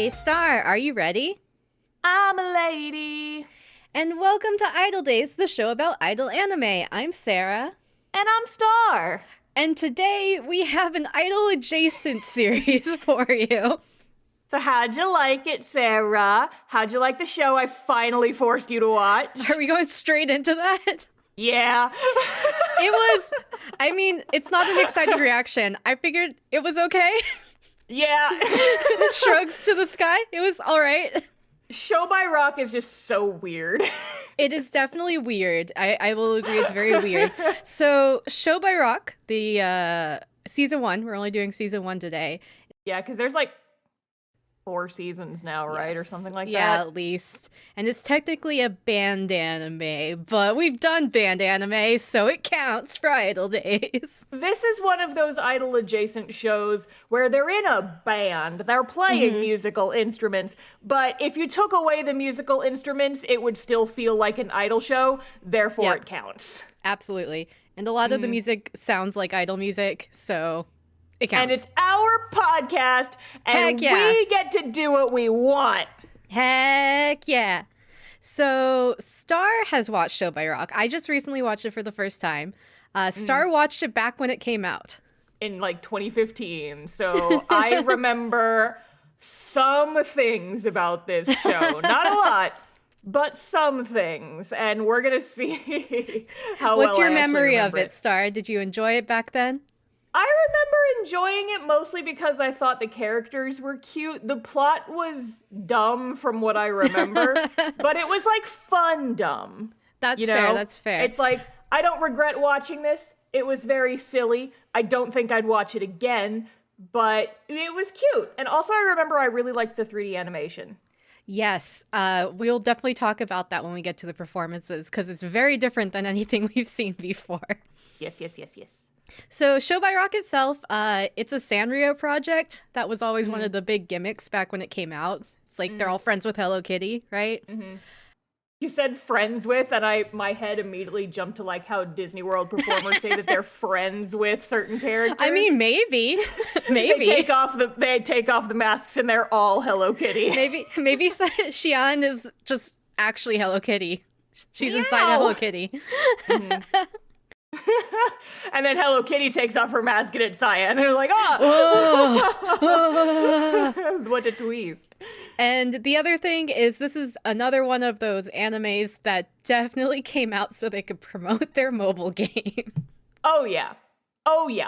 Hey Star, are you ready? I'm a lady. And welcome to iDOL Days, the show about iDOL anime. I'm Sarah. And I'm Star. And today we have an iDOL adjacent series for you. So how'd you like it, Sarah? How'd you like the show I finally forced you to watch? Are we going straight into that? Yeah. It's not an exciting reaction. I figured it was okay. Yeah. Shrugs to the sky. It was all right. Show by Rock is just so weird. It is definitely weird. I will agree it's very weird. So, Show by Rock, the season 1, we're only doing season 1 today. Yeah, because there's like 4 seasons now, right? Yes. Or something like that. Yeah, at least. And it's technically a band anime, but we've done band anime, so it counts for iDOL Days. This is one of those iDOL adjacent shows where they're in a band, they're playing musical instruments, but if you took away the musical instruments, it would still feel like an iDOL show, therefore it counts. Absolutely. And a lot of the music sounds like iDOL music, so it counts. And it's our podcast, and we get to do what we want. Heck yeah. So Star has watched Show by Rock. I just recently watched it for the first time. Star watched it back when it came out. In like 2015. So I remember some things about this show. Not a lot, but some things. And we're going to see how What's well your I memory of remember it, Star? Did you enjoy it back then? I remember enjoying it mostly because I thought the characters were cute. The plot was dumb from what I remember, but it was like fun dumb. That's fair, that's fair. It's like, I don't regret watching this. It was very silly. I don't think I'd watch it again, but it was cute. And also I remember I really liked the 3D animation. Yes, we'll definitely talk about that when we get to the performances, because it's very different than anything we've seen before. Yes. So Show by Rock itself, it's a Sanrio project. That was always one of the big gimmicks back when it came out. It's like they're all friends with Hello Kitty, right? You said friends with, and my head immediately jumped to like how Disney World performers say that they're friends with certain characters. I mean, maybe. They take off the masks and they're all Hello Kitty. Maybe Xian is just actually Hello Kitty. She's inside Hello Kitty. And then Hello Kitty takes off her mask and it's Cyan. And they're like, what a twist. And the other thing is, this is another one of those animes that definitely came out so they could promote their mobile game. Oh, yeah.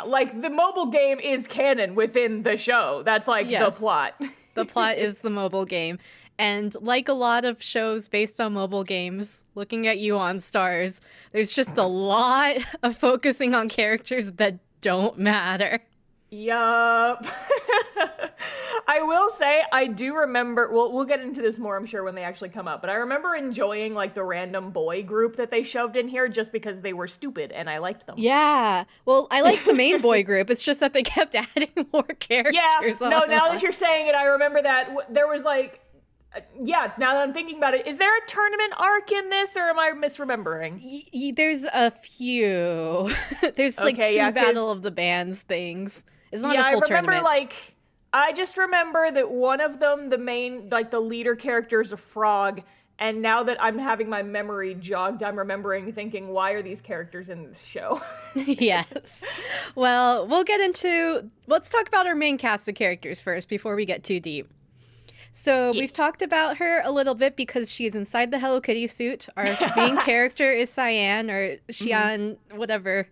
Like, the mobile game is canon within the show. That's like the plot. The plot is the mobile game. And like a lot of shows based on mobile games, looking at you on Stars, there's just a lot of focusing on characters that don't matter. Yup. I will say, I do remember, well, we'll get into this more, I'm sure, when they actually come up, but I remember enjoying, like, the random boy group that they shoved in here just because they were stupid, and I liked them. Yeah. Well, I like the main boy group. It's just that they kept adding more characters. Yeah, no, now that you're saying it, I remember that there was, like, now that I'm thinking about it, is there a tournament arc in this, or am I misremembering? There's a few. There's like two Battle of the Bands things. It's not a full tournament. I just remember that one of them, the main, like the leader character is a frog, and now that I'm having my memory jogged, I'm remembering thinking, why are these characters in this show? Yes. Well, let's talk about our main cast of characters first before we get too deep. So we've talked about her a little bit because she's inside the Hello Kitty suit. Our main character is Cyan, or Xian, whatever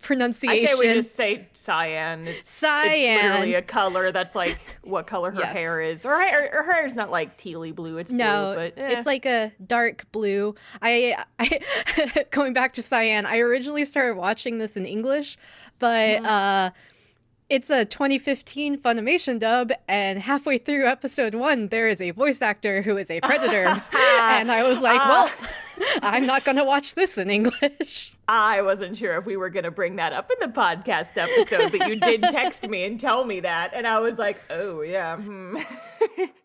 pronunciation. I say we just say Cyan. Cyan. It's literally a color that's like what color her hair is. Her hair is not like tealy blue. It's blue, but it's like a dark blue. I going back to Cyan, I originally started watching this in English, but it's a 2015 Funimation dub, and halfway through episode 1, there is a voice actor who is a predator. And I was like, well, I'm not going to watch this in English. I wasn't sure if we were going to bring that up in the podcast episode, but you did text me and tell me that. And I was like, oh, yeah.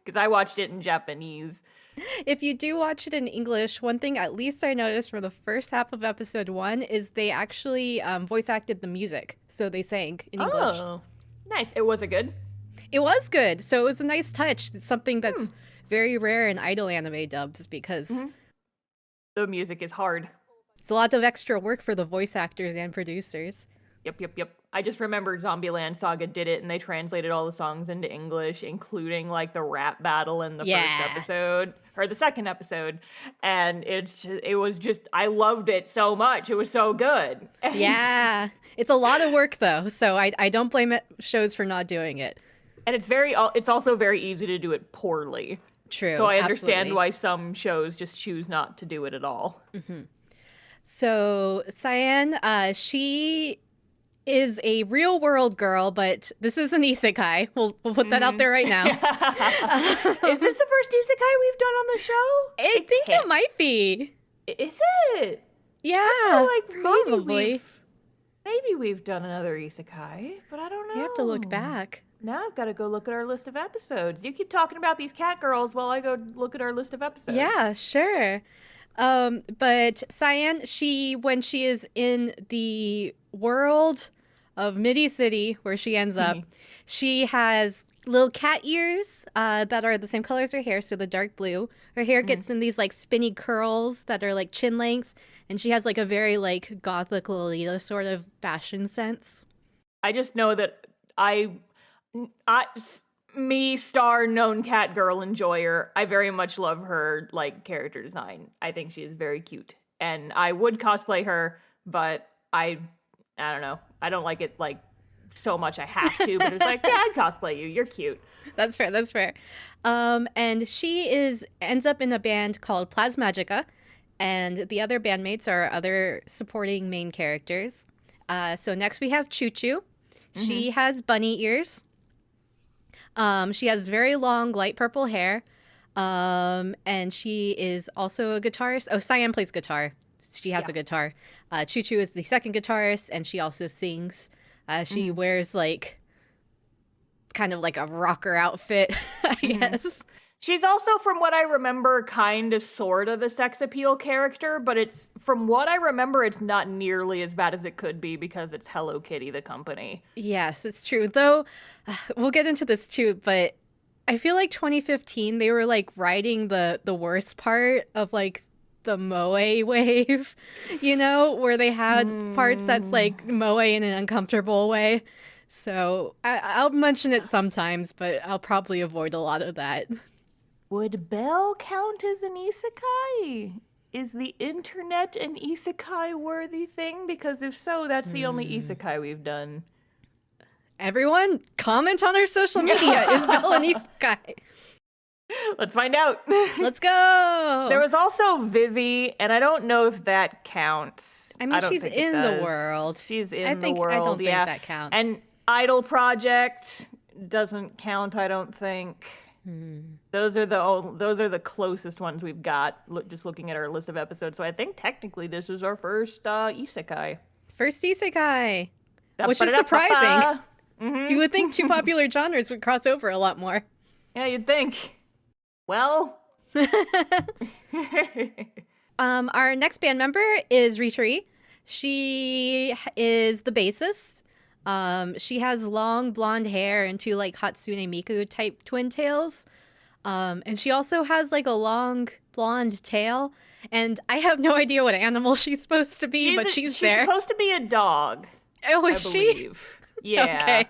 Because I watched it in Japanese. If you do watch it in English, one thing at least I noticed from the first half of episode 1 is they actually voice acted the music. So they sang in English. Oh, nice. Was it good? It was good. So it was a nice touch. It's something that's very rare in iDOL anime dubs because The music is hard. it's a lot of extra work for the voice actors and producers. Yep. I just remember Zombieland Saga did it, and they translated all the songs into English, including like the rap battle in the first episode or the second episode, and it was just I loved it so much. It was so good. Yeah, it's a lot of work though, so I don't blame shows for not doing it. And it's also very easy to do it poorly. True. So I understand absolutely. why some shows just choose not to do it at all. So Cyan, she is a real world girl, but this is an isekai. We'll put that out there right now. Is this the first isekai we've done on the show? I think it might be. Is it? Yeah, I feel like probably. maybe we've done another isekai, but I don't know. You have to look back. Now I've got to go look at our list of episodes. You keep talking about these cat girls while I go look at our list of episodes. Yeah, sure. But Cyan, when she is in the world of Midi City, where she ends up, she has little cat ears that are the same color as her hair, so the dark blue. Her hair gets in these like spinny curls that are like chin length, and she has like a very like gothic Lolita sort of fashion sense. I just know that me, star known cat girl enjoyer, I very much love her like character design. I think she is very cute, and I would cosplay her, but I don't know. I don't like it like so much I have to, but it's like, yeah, I'd cosplay you. You're cute. That's fair. That's fair. And she ends up in a band called Plasmagica, and the other bandmates are other supporting main characters. So next we have Choo Choo. She has bunny ears. She has very long light purple hair. And she is also a guitarist. Oh, Cyan plays guitar. She has a guitar. Choo Choo is the second guitarist, and she also sings. She wears like kind of like a rocker outfit, I guess. She's also, from what I remember, kind of sort of the sex appeal character, but from what I remember, it's not nearly as bad as it could be because it's Hello Kitty, the company. Yes, it's true. Though, we'll get into this too, but I feel like 2015, they were like riding the worst part of like the moe wave, where they had parts that's like moe in an uncomfortable way. So I'll mention it sometimes, but I'll probably avoid a lot of that. Would Belle count as an isekai? Is the internet an isekai-worthy thing? Because if so, that's the only isekai we've done. Everyone, comment on our social media. Is Belle an isekai? Let's find out. Let's go. There was also Vivi, and I don't know if that counts. I mean, don't she's think it in the does. world. She's in I the think world. I don't think that counts. And iDOL Project doesn't count, I don't think. Those are the closest ones we've got. Just looking at our list of episodes, so I think technically this is our first isekai. First isekai, which is surprising. You would think two popular genres would cross over a lot more. Yeah, you'd think. Well, our next band member is Ritori. She is the bassist. She has long blonde hair and two like Hatsune Miku type twin tails. And she also has like a long blonde tail. And I have no idea what animal she's supposed to be, but she's there. She's supposed to be a dog. Oh, is she? Yeah.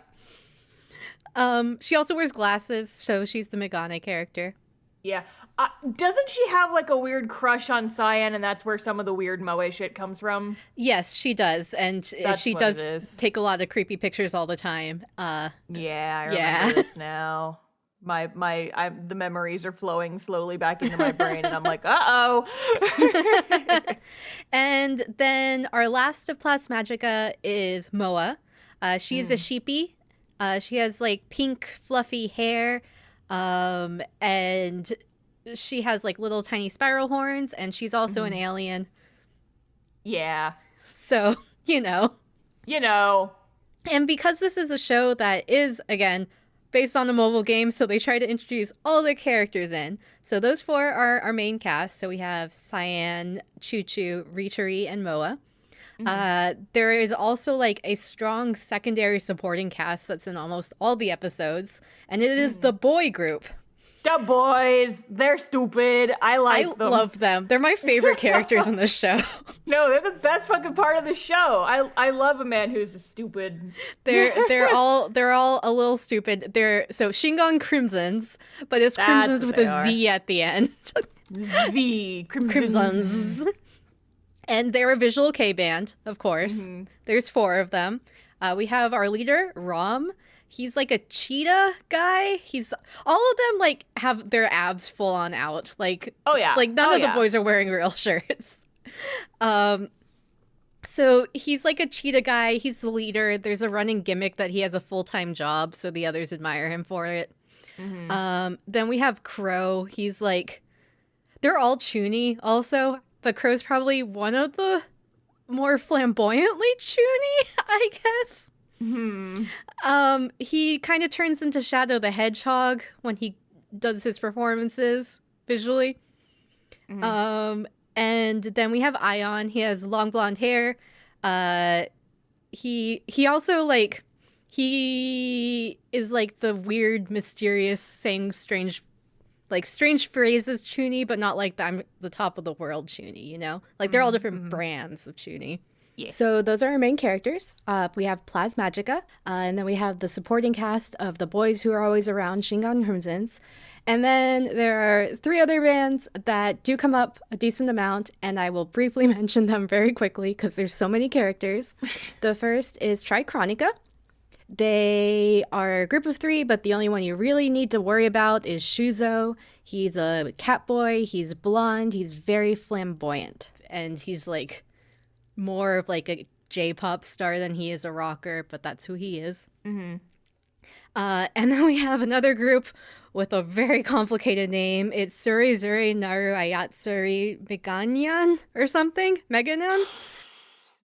Okay. She also wears glasses, so she's the Megane character. Yeah. Doesn't she have like a weird crush on Cyan, and that's where some of the weird moe shit comes from? Yes, she does, and she does take a lot of creepy pictures all the time. Yeah, I remember this now. The memories are flowing slowly back into my brain, and I'm like, uh-oh. And then our last of Plasmagica is Moa. She is a sheepy. She has like pink fluffy hair, and she has like little tiny spiral horns, and she's also an alien. Yeah. So, And because this is a show that is, again, based on a mobile game, so they try to introduce all the characters in. So those four are our main cast. So we have Cyan, Choo Choo, Ritori, and Moa. There is also like a strong secondary supporting cast that's in almost all the episodes, and it is the boy group. The boys, they're stupid. I like them. I love them. They're my favorite characters in this show. No, they're the best fucking part of the show. I love a man who's stupid. They're all a little stupid. They're so Shingon Crimsons, but it's Crimsons with a Z at the end. Z Crimsons. And they're a visual K band, of course. There's 4 of them. We have our leader, Rom. He's like a cheetah guy. He's all of them like have their abs full on out. Like like none of the boys are wearing real shirts. So he's like a cheetah guy. He's the leader. There's a running gimmick that he has a full-time job, so the others admire him for it. Then we have Crow. He's like, they're all chuny also, but Crow's probably one of the more flamboyantly chuny, I guess. He kind of turns into Shadow the Hedgehog when he does his performances visually. And then we have Ion. He has long blonde hair. He also like he is like the weird, mysterious, saying strange phrases chuny, but not like I'm the top of the world chuny, you know? Like they're all different brands of chuny. Yeah. So those are our main characters. We have Plasmagica, and then we have the supporting cast of the boys who are always around, Shingon Crimsons. And then there are 3 other bands that do come up a decent amount, and I will briefly mention them very quickly because there's so many characters. The first is Trichronica. They are a group of 3, but the only one you really need to worry about is Shuzo. He's a cat boy, he's blonde, he's very flamboyant, and he's like more of like a J-pop star than he is a rocker, but that's who he is. And then we have another group with a very complicated name. It's Surizuri Naru Ayatsuri Meganyan or something. Meganon?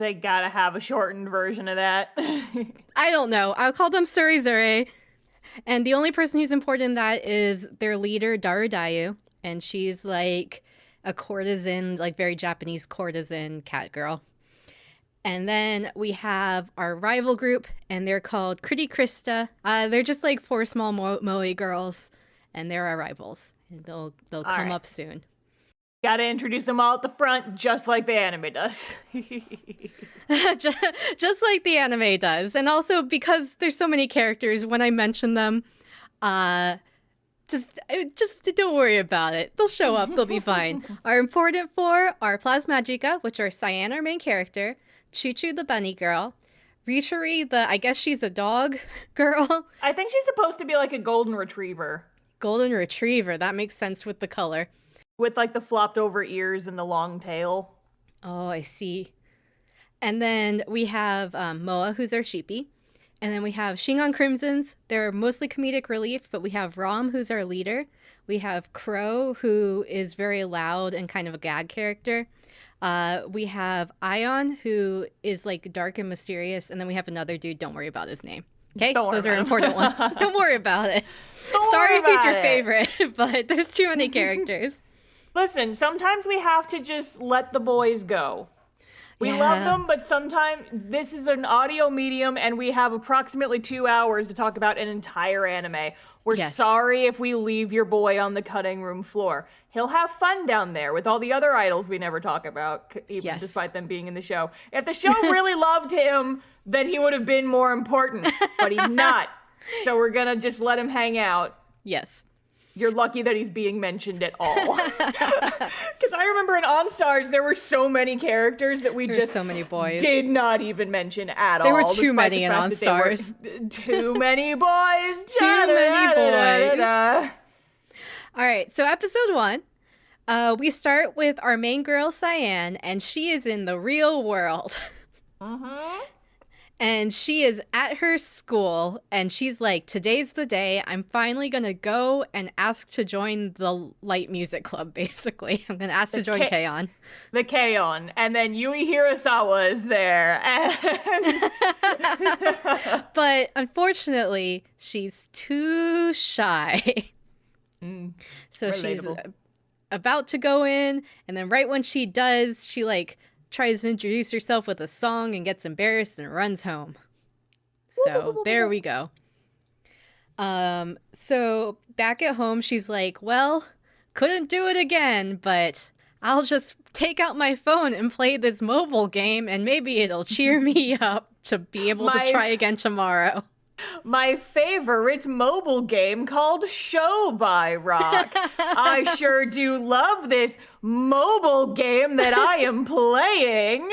They gotta have a shortened version of that. I don't know. I'll call them Surizuri. And the only person who's important in that is their leader, Darudayu. And she's like a courtesan, like very Japanese courtesan cat girl. And then we have our rival group, and they're called Critty Krista. They're just like 4 small moe girls, and they're our rivals. And they'll come up soon. Gotta introduce them all at the front, just like the anime does. just like the anime does. And also because there's so many characters, when I mention them, just don't worry about it. They'll show up. They'll be fine. Our important 4 are Plasmagica, which are Cyan, our main character, Choo-Choo the bunny girl, Ritori I guess she's a dog girl. I think she's supposed to be like a golden retriever. Golden retriever. That makes sense with the color. With like the flopped over ears and the long tail. Oh, I see. And then we have Moa, who's our sheepy. And then we have Shingon Crimsons. They're mostly comedic relief, but we have Rom, who's our leader. We have Crow, who is very loud and kind of a gag character. We have Ion, who is like dark and mysterious. And then we have another dude. Don't worry about his name. Okay? Those are important ones. Don't worry about it. Sorry if he's your favorite, but there's too many characters. Listen, sometimes we have to just let the boys go. We love them, but sometimes this is an audio medium and we have approximately 2 hours to talk about an entire anime. We're sorry if we leave your boy on the cutting room floor. He'll have fun down there with all the other idols we never talk about, even despite them being in the show. If the show really loved him, then he would have been more important, but he's not. So we're gonna just let him hang out. Yes. You're lucky that he's being mentioned at all. Because I remember in On Stars, there were so many characters that so many boys did not even mention at all. There were too many in On Stars. Too many boys. Too many boys. All right, so episode 1, we start with our main girl, Cyan, and she is in the real world. And she is at her school, and she's like, today's the day. I'm finally going to go and ask to join the light music club, basically. I'm going to ask to join K-On! The K-On! And then Yui Hirasawa is there. But unfortunately, she's too shy. So relatable. She's about to go in, and then right when she does, she like tries to introduce herself with a song and gets embarrassed and runs home. So there we go. So back at home, she's like, well, couldn't do it again, but I'll just take out my phone and play this mobile game, and maybe it'll cheer me up to be able to try again tomorrow. My favorite mobile game called Show by Rock. I sure do love this mobile game that I am playing.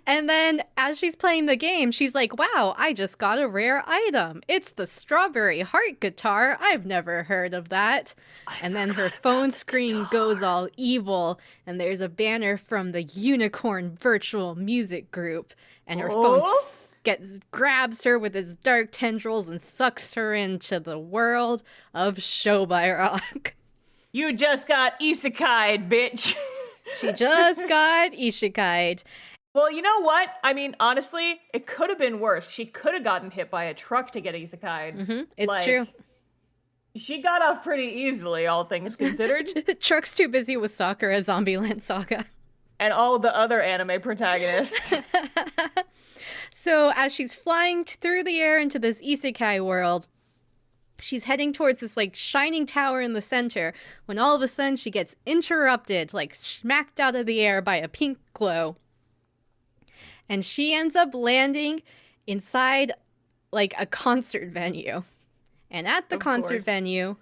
And then as she's playing the game, she's like, wow, I just got a rare item. It's the strawberry heart guitar. I've never heard of that. And then her phone screen goes all evil, and there's a banner from the Unicorn Virtual Music Group, and her phone grabs her with its dark tendrils and sucks her into the world of Show by Rock. You just got isekai'd, bitch. She just got isekai'd. Well, you know what? I mean, honestly, it could have been worse. She could have gotten hit by a truck to get isekai'd. Mm-hmm. It's true. She got off pretty easily, all things considered. Truck's too busy with Sakura Zombieland Saga. And all the other anime protagonists. So as she's flying through the air into this isekai world, she's heading towards this like shining tower in the center when all of a sudden she gets interrupted, like smacked out of the air by a pink glow. And she ends up landing inside like a concert venue. And at the concert venue,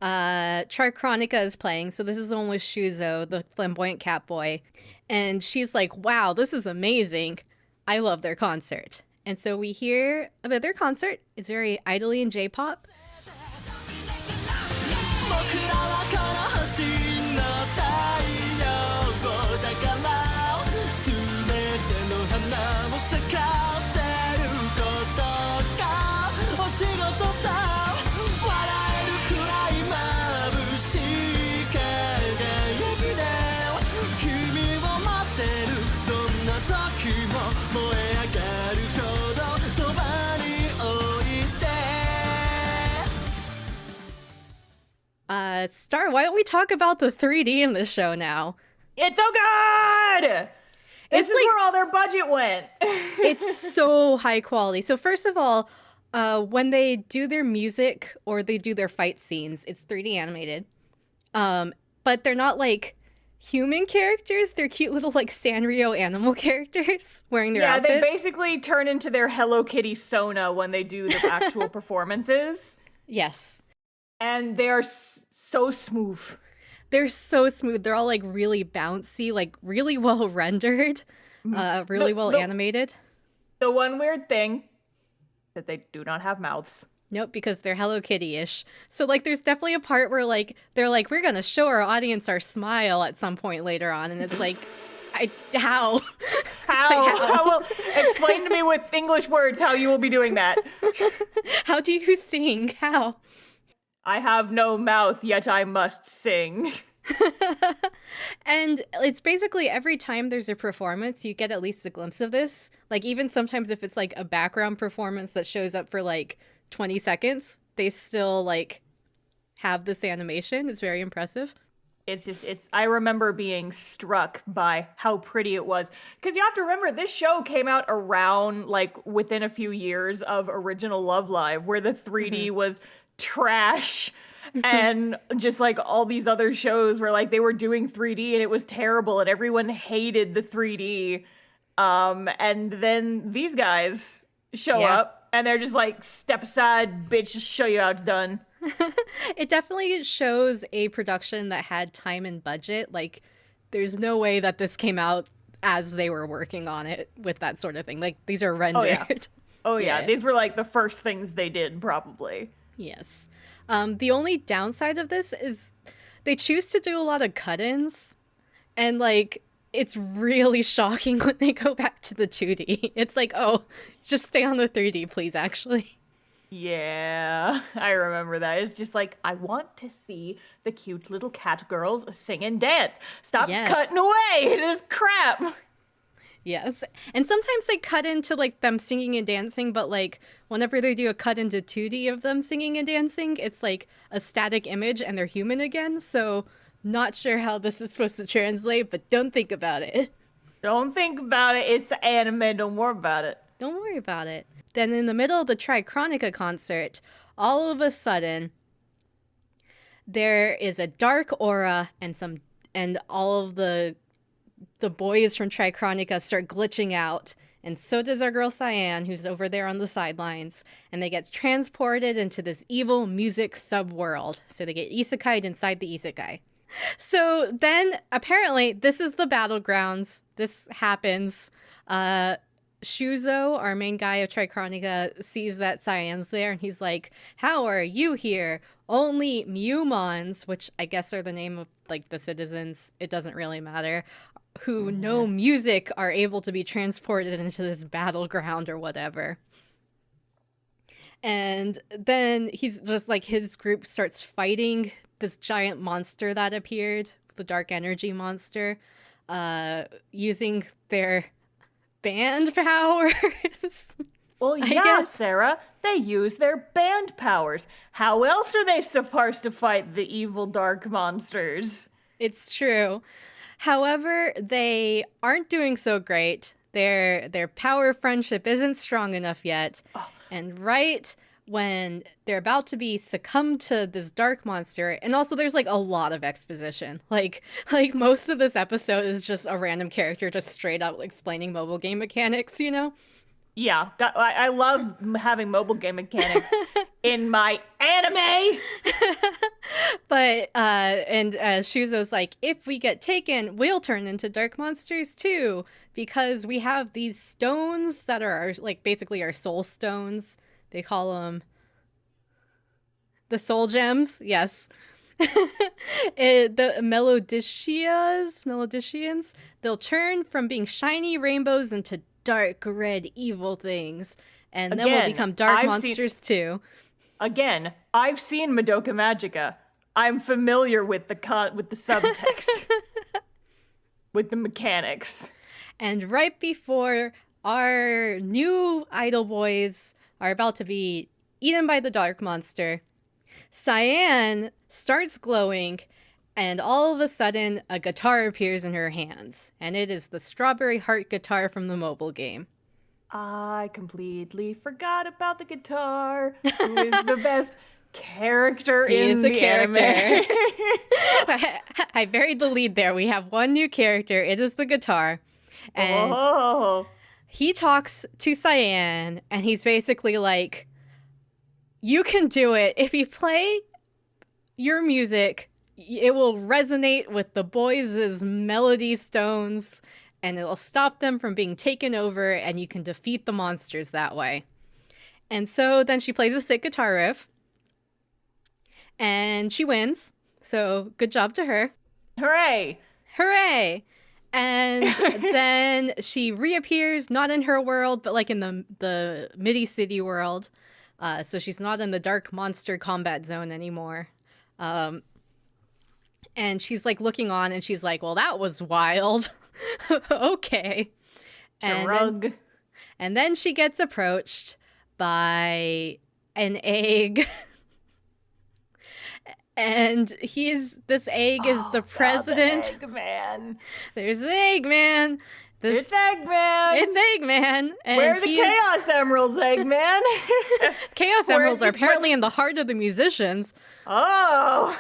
Charchronica is playing. So this is the one with Shuzo, the flamboyant cat boy. And she's like, wow, this is amazing. I love their concert. And so we hear about their concert. It's very iDOL and J-pop. Star, why don't we talk about the 3D in this show now? It's so good! This is like, where all their budget went. It's so high quality. So first of all, when they do their music or they do their fight scenes, it's 3D animated. But they're not like human characters. They're cute little like Sanrio animal characters wearing their outfits. Yeah, they basically turn into their Hello Kitty Sona when they do the actual performances. Yes. And they're so smooth. They're so smooth. They're all like really bouncy, like really well rendered, really well animated. The one weird thing that they do not have mouths. Nope, because they're Hello Kitty-ish. So like there's definitely a part where like they're like, we're gonna show our audience our smile at some point later on, and it's like, how? How? Well, explain to me with English words how you will be doing that. How do you sing? How? I have no mouth, yet I must sing. And it's basically every time there's a performance, you get at least a glimpse of this. Like even sometimes if it's like a background performance that shows up for like 20 seconds, they still like have this animation. It's very impressive. I remember being struck by how pretty it was. Because you have to remember, this show came out around like within a few years of original Love Live, where the 3D was trash and just like all these other shows where like they were doing 3D and it was terrible and everyone hated the 3D, and then these guys show up and they're just like, step aside, bitch, just show you how it's done. It definitely shows a production that had time and budget. Like there's no way that this came out as they were working on it with that sort of thing. Like these are rendered. Oh yeah. These were like the first things they did probably. Yes. The only downside of this is they choose to do a lot of cut-ins, and like it's really shocking when they go back to the 2D. It's like, oh, just stay on the 3D, please, actually. Yeah, I remember that. It's just like, I want to see the cute little cat girls sing and dance. Stop cutting away this crap. Yes. And sometimes they cut into like them singing and dancing, but like whenever they do a cut into 2D of them singing and dancing, it's like a static image and they're human again. So not sure how this is supposed to translate, but don't think about it. Don't think about it. It's anime. Don't worry about it. Don't worry about it. Then in the middle of the Tricronica concert, all of a sudden, there is a dark aura and all of the boys from Tricronica start glitching out. And so does our girl Cyan, who's over there on the sidelines. And they get transported into this evil music subworld. So they get isekai'd inside the isekai. So then, apparently, this is the battlegrounds. This happens. Shuzo, our main guy of Tricronica, sees that Cyan's there. And he's like, how are you here? Only Mumons, which I guess are the name of, like, the citizens. It doesn't really matter. Who know music are able to be transported into this battleground or whatever. And then he's just like, his group starts fighting this giant monster that appeared, the dark energy monster, using their band powers. Well, yeah, Sarah, they use their band powers. How else are they supposed to fight the evil dark monsters? It's true. However, they aren't doing so great. Their power friendship isn't strong enough yet. Oh. And right when they're about to be succumbed to this dark monster, and also there's like a lot of exposition. Like most of this episode is just a random character just straight up explaining mobile game mechanics, you know? Yeah, I love having mobile game mechanics in my anime. But Shuzo's like, if we get taken, we'll turn into dark monsters too, because we have these stones that are like basically our soul stones. They call them the soul gems. Yes. The Melodicians, they'll turn from being shiny rainbows into dark red evil things, and then we'll become dark monsters too. Again, I've seen Madoka Magica. I'm familiar with the subtext, with the mechanics. And right before our new iDOL boys are about to be eaten by the dark monster, Cyan starts glowing, and all of a sudden, a guitar appears in her hands, and it is the Strawberry Heart guitar from the mobile game. I completely forgot about the guitar. Who is the best character in the anime? I buried the lead there. We have one new character. It is the guitar. And he talks to Cyan, and he's basically like, you can do it. If you play your music, it will resonate with the boys' melody stones, and it'll stop them from being taken over, and you can defeat the monsters that way. And so then she plays a sick guitar riff, and she wins. So good job to her. Hooray! Hooray! And then she reappears, not in her world, but like in the Midi City world. So she's not in the dark monster combat zone anymore. And she's like looking on, and she's like, well, that was wild. Okay. Shrug. And then she gets approached by an egg. And this egg is the president. Eggman. There's an Eggman. It's Eggman. It's Eggman. And where are the Chaos Emeralds, Eggman? Chaos Emeralds are apparently in the heart of the musicians. Oh.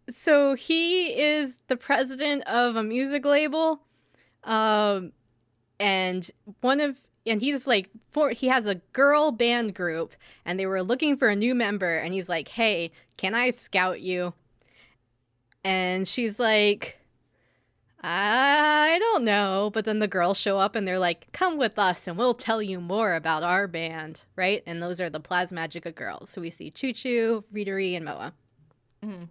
So he is the president of a music label, and he's like, he has a girl band group, and they were looking for a new member, and he's like, hey, can I scout you? And she's like, I don't know. But then the girls show up and they're like, come with us and we'll tell you more about our band, right? And those are the Plasmagica girls. So we see Choo Choo, Ridori, and Moa. Mm-hmm.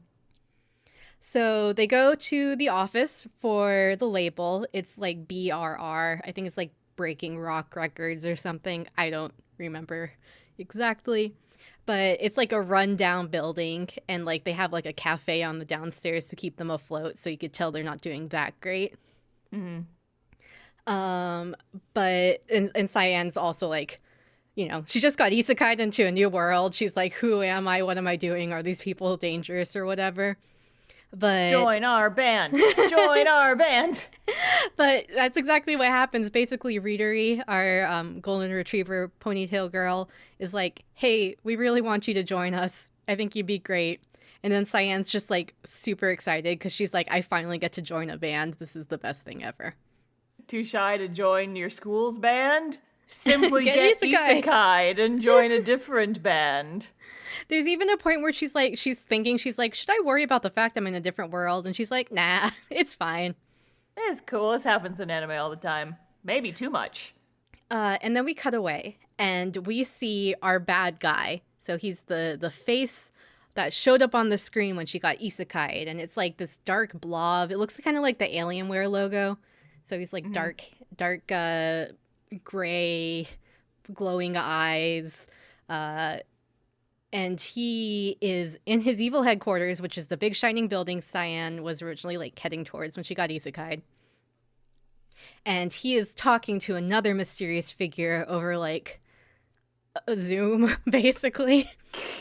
So they go to the office for the label. It's like BRR. I think it's like Breaking Rock Records or something. I don't remember exactly. But it's like a rundown building, and like they have like a cafe on the downstairs to keep them afloat, so you could tell they're not doing that great. Mm-hmm. But Cyan's also like, you know, she just got isekai'd into a new world. She's like, who am I? What am I doing? Are these people dangerous or whatever? But join our band. Join our band. But that's exactly what happens. Basically, Readery, our golden retriever ponytail girl, is like, hey, we really want you to join us. I think you'd be great. And then Cyan's just like super excited because she's like, I finally get to join a band. This is the best thing ever. Too shy to join your school's band? Simply Get get isekai'd. isekai'd and join a different band. There's even a point where she's like, should I worry about the fact I'm in a different world? And she's like, nah, it's fine. It's cool. This happens in anime all the time. Maybe too much. And then we cut away and we see our bad guy. So he's the face that showed up on the screen when she got isekai'd. And it's like this dark blob. It looks kind of like the Alienware logo. So he's like dark, gray, glowing eyes. And he is in his evil headquarters, which is the big shining building Cyan was originally like heading towards when she got isekai'd. And he is talking to another mysterious figure over like a Zoom, basically.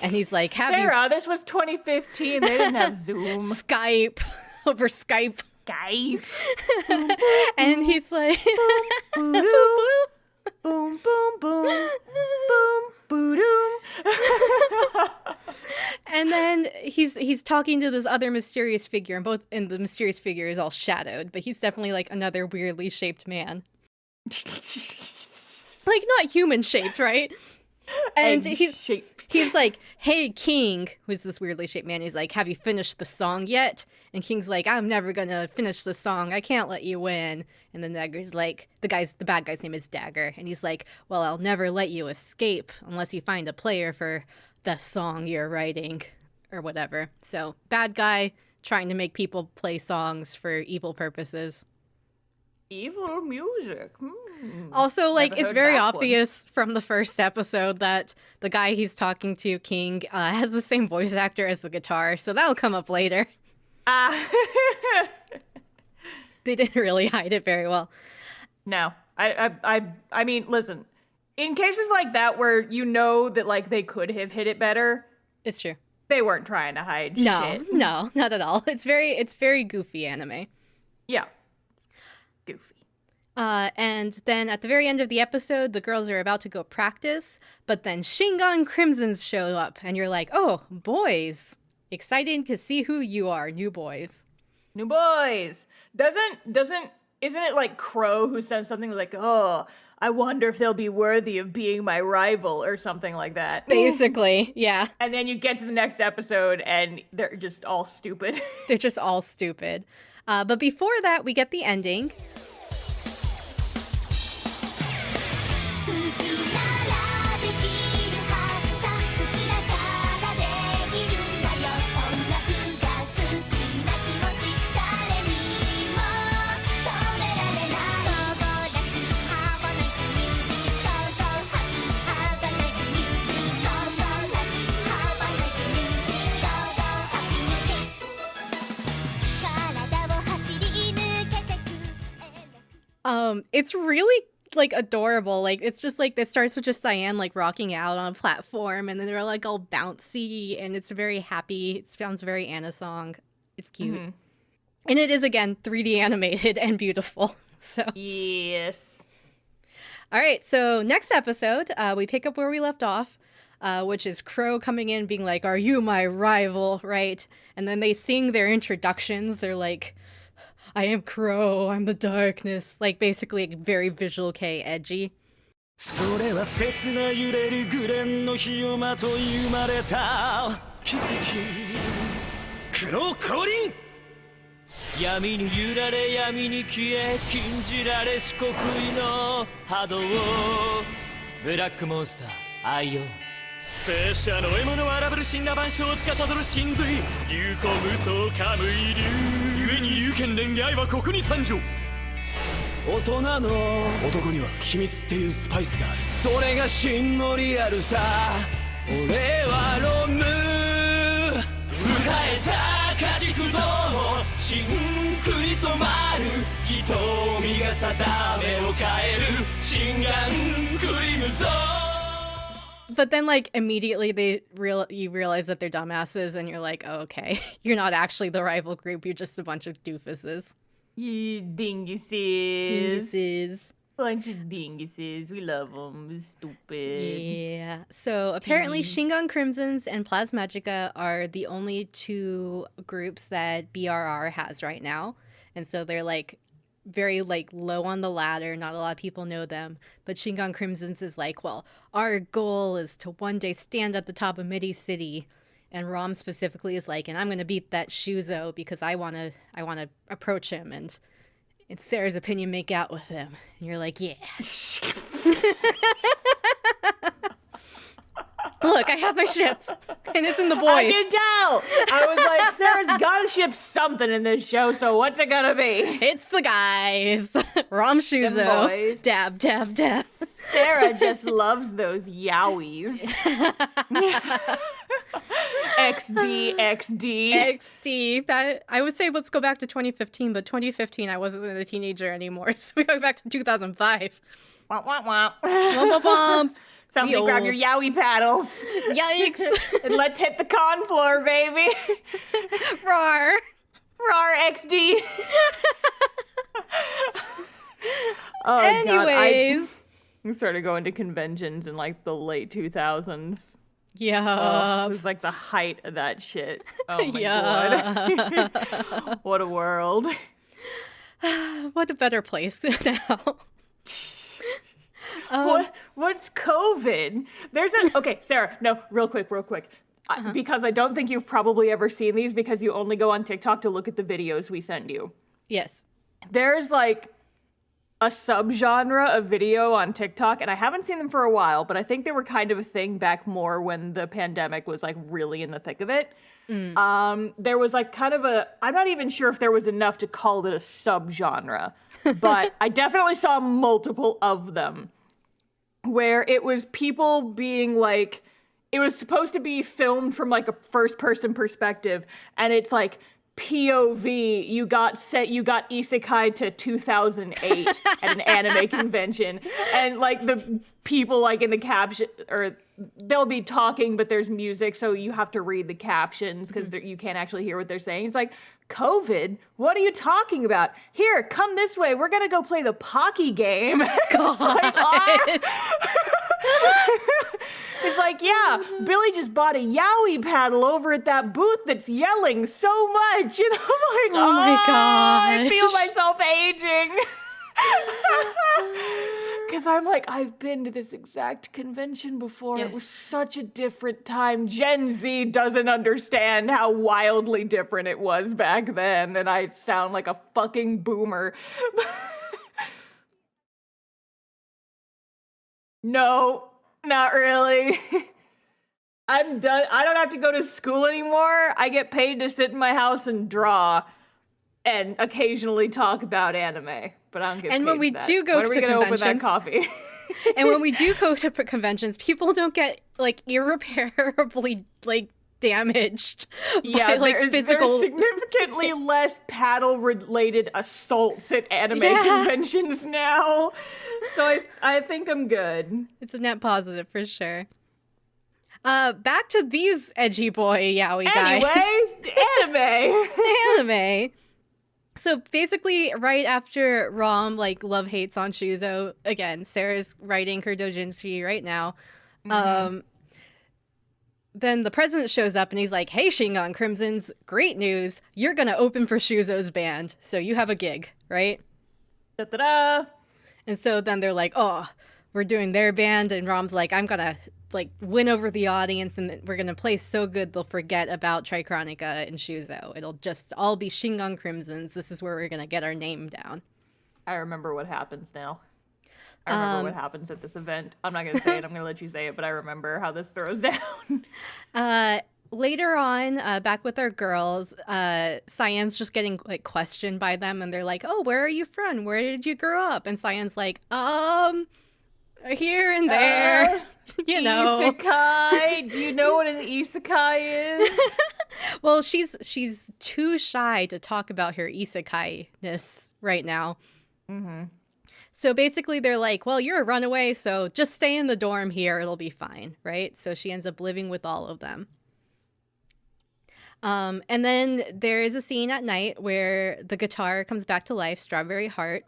And he's like, Sarah, this was 2015. They didn't have Zoom. Skype, over Skype. Skype. And he's like, boom, boom, boom, boom, boom, boom. And then he's talking to this other mysterious figure, and the mysterious figure is all shadowed, but he's definitely like another weirdly shaped man. Like not human shaped, right? And he's like, hey, King, who's this weirdly shaped man. He's like, have you finished the song yet? And King's like, I'm never gonna finish the song. I can't let you win. And then Dagger's like, the bad guy's name is Dagger. And he's like, well, I'll never let you escape unless you find a player for the song you're writing or whatever. So bad guy trying to make people play songs for evil purposes. Evil music. Also, like, it's very obvious from the first episode that the guy he's talking to, King, has the same voice actor as the guitar, so that'll come up later. They didn't really hide it very well. No. I mean, listen, in cases like that where you know that, like, they could have hit it better. It's true. They weren't trying to hide shit. No, not at all. It's very goofy anime. Yeah. Goofy. And then at the very end of the episode, the girls are about to go practice, but then Shingon Crimsons show up, and you're like, oh, boys. Exciting to see who you are, new boys. New boys. Isn't it like Crow who says something like, oh, I wonder if they'll be worthy of being my rival or something like that? Basically, yeah. And then you get to the next episode and they're just all stupid. They're just all stupid. But before that, we get the ending. It's really like adorable. Like it's just like it starts with just Cyan like rocking out on a platform, and then they're like all bouncy, and it's very happy. It sounds very Anna song. It's cute, and it is again 3D animated and beautiful. So yes. All right, so next episode, we pick up where we left off, which is Crow coming in being like, "Are you my rival?" Right, and then they sing their introductions. They're like, I am Crow, I'm the darkness. Like, basically, very Visual K edgy. それは切な揺れるグレンの日をまとい生まれた奇跡黒降臨闇に揺られ闇に消え禁じられし国威の波動ブラックモンスター愛用聖者の獲物を荒ぶる神羅万象を司る神髄有効無双カムイ流故に龍剣連愛はここに参上大人の男には秘密っていうスパイスがあるそれが真のリアルさ俺はロム歌えさ家畜ども真空に染まる瞳が定めを変える心眼クリムゾン But then, like, immediately you realize that they're dumbasses, and you're like, oh, okay, you're not actually the rival group. You're just a bunch of doofuses. You dinguses. Dinguses. Bunch of dinguses. We love them. Stupid. Yeah. So apparently, Shingon Crimsons and Plasmagica are the only two groups that BRR has right now, and so they're like very like low on the ladder. Not a lot of people know them, but Shingon Crimsons is like, well, our goal is to one day stand at the top of Midi City, and Rom specifically is like, and I'm gonna beat that Shuzo because I wanna approach him and in Sarah's opinion make out with him. And you're like, yeah. Look, I have my ships, and it's in the boys. I can tell. I was like, Sarah's gotta ship something in this show, so what's it gonna be? It's the guys. Rom Shuzo. Dab, dab, dab. Sarah just loves those yowies. XD, XD. XD. I would say let's go back to 2015, but 2015 I wasn't a teenager anymore, so we go back to 2005. Womp, womp, womp. Womp, womp, womp. Somebody grab your yowie paddles. Yikes. And let's hit the con floor, baby. Rawr. Rawr, XD. Oh, anyways. God, I started going to conventions in like the late 2000s. Yeah. It was like the height of that shit. Oh my God. What a world. What a better place now. What's COVID? Okay, Sarah, no, real quick. Because I don't think you've probably ever seen these because you only go on TikTok to look at the videos we send you. Yes. There's like a subgenre of video on TikTok, and I haven't seen them for a while, but I think they were kind of a thing back more when the pandemic was like really in the thick of it. There was like kind of I'm not even sure if there was enough to call it a subgenre, but I definitely saw multiple of them where it was people being like, it was supposed to be filmed from like a first person perspective, and it's like POV, you got isekai'd to 2008 at an anime convention, and like the people like in the caption, or they'll be talking but there's music, so you have to read the captions because you can't actually hear what they're saying. It's like, COVID? What are you talking about? Here, come this way. We're gonna go play the Pocky game. God. It's like, yeah, Billy just bought a Yowie paddle over at that booth that's yelling so much. And I'm like, oh my gosh. I feel myself aging. Because I'm like, I've been to this exact convention before. Yes. It was such a different time. Gen Z doesn't understand how wildly different it was back then. And I sound like a fucking boomer. No, not really. I'm done. I don't have to go to school anymore. I get paid to sit in my house and draw and occasionally talk about anime. But I don't get paid when we for that. do go when to are we gonna conventions, open that coffee? And when we do go to conventions, people don't get like irreparably like damaged by like physical. There's significantly less paddle-related assaults at anime conventions now. So I think I'm good. It's a net positive for sure. Back to these edgy boy yaoi guys. Anyway, anime. So basically, right after Rom like love hates on Shuzo again, Sarah's writing her doujinshi right now. Then the president shows up and he's like, "Hey, Shingon Crimsons, great news! You're gonna open for Shuzo's band, so you have a gig, right?" Da-da-da. And so then they're like, "Oh, we're doing their band," and Rom's like, "I'm gonna like win over the audience, and we're gonna play so good they'll forget about Trichronica and Shuzo. It'll just all be Shingon Crimsons. This is where we're gonna get our name down." I remember what happens now. I remember what happens at this event. I'm not gonna say it. I'm gonna let you say it, but I remember how this throws down. Later on, back with our girls, Cyan's just getting like questioned by them, and they're like, "Oh, where are you from? Where did you grow up?" And Cyan's like, here and there." You know. Isekai. Do you know what an isekai is? Well, she's too shy to talk about her isekai-ness right now. So basically they're like, well, you're a runaway, so just stay in the dorm here. It'll be fine, right? So she ends up living with all of them. And then there is a scene at night where the guitar comes back to life, Strawberry Heart.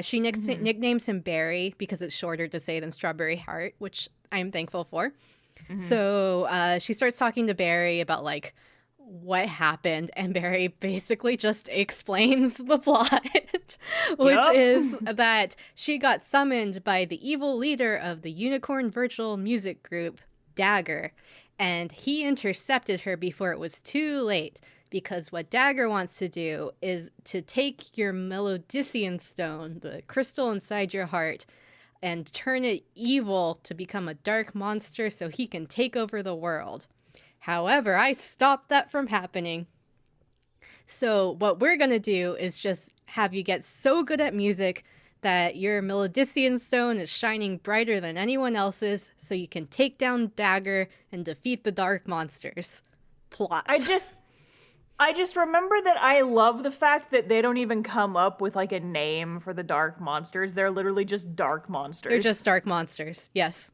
She nicknames him Barry because it's shorter to say than Strawberry Heart, which I'm thankful for. So she starts talking to Barry about like what happened, and Barry basically just explains the plot, which is that she got summoned by the evil leader of the Unicorn Virtual Music Group, Dagger, and he intercepted her before it was too late, because what Dagger wants to do is to take your Melodician stone, the crystal inside your heart, and turn it evil to become a dark monster so he can take over the world. However, I stopped that from happening. So what we're going to do is just have you get so good at music that your Melodician stone is shining brighter than anyone else's, so you can take down Dagger and defeat the dark monsters. Plot. I just remember that I love the fact that they don't even come up with like a name for the dark monsters. They're literally just dark monsters. They're just dark monsters, yes.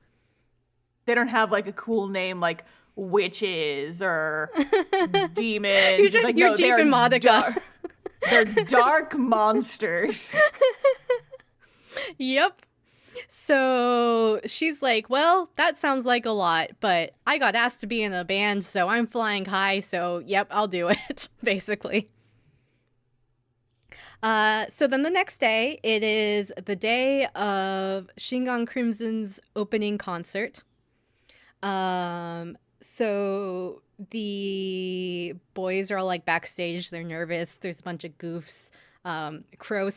They don't have like a cool name like witches or demons. You're, just, like, you're no, deep in Modica. They're dark monsters. Yep. So she's like, well, that sounds like a lot, but I got asked to be in a band, so I'm flying high, so yep, I'll do it, basically. So then the next day, it is the day of Shingon Crimson's opening concert. So the boys are all like backstage, they're nervous, there's a bunch of goofs. Crow,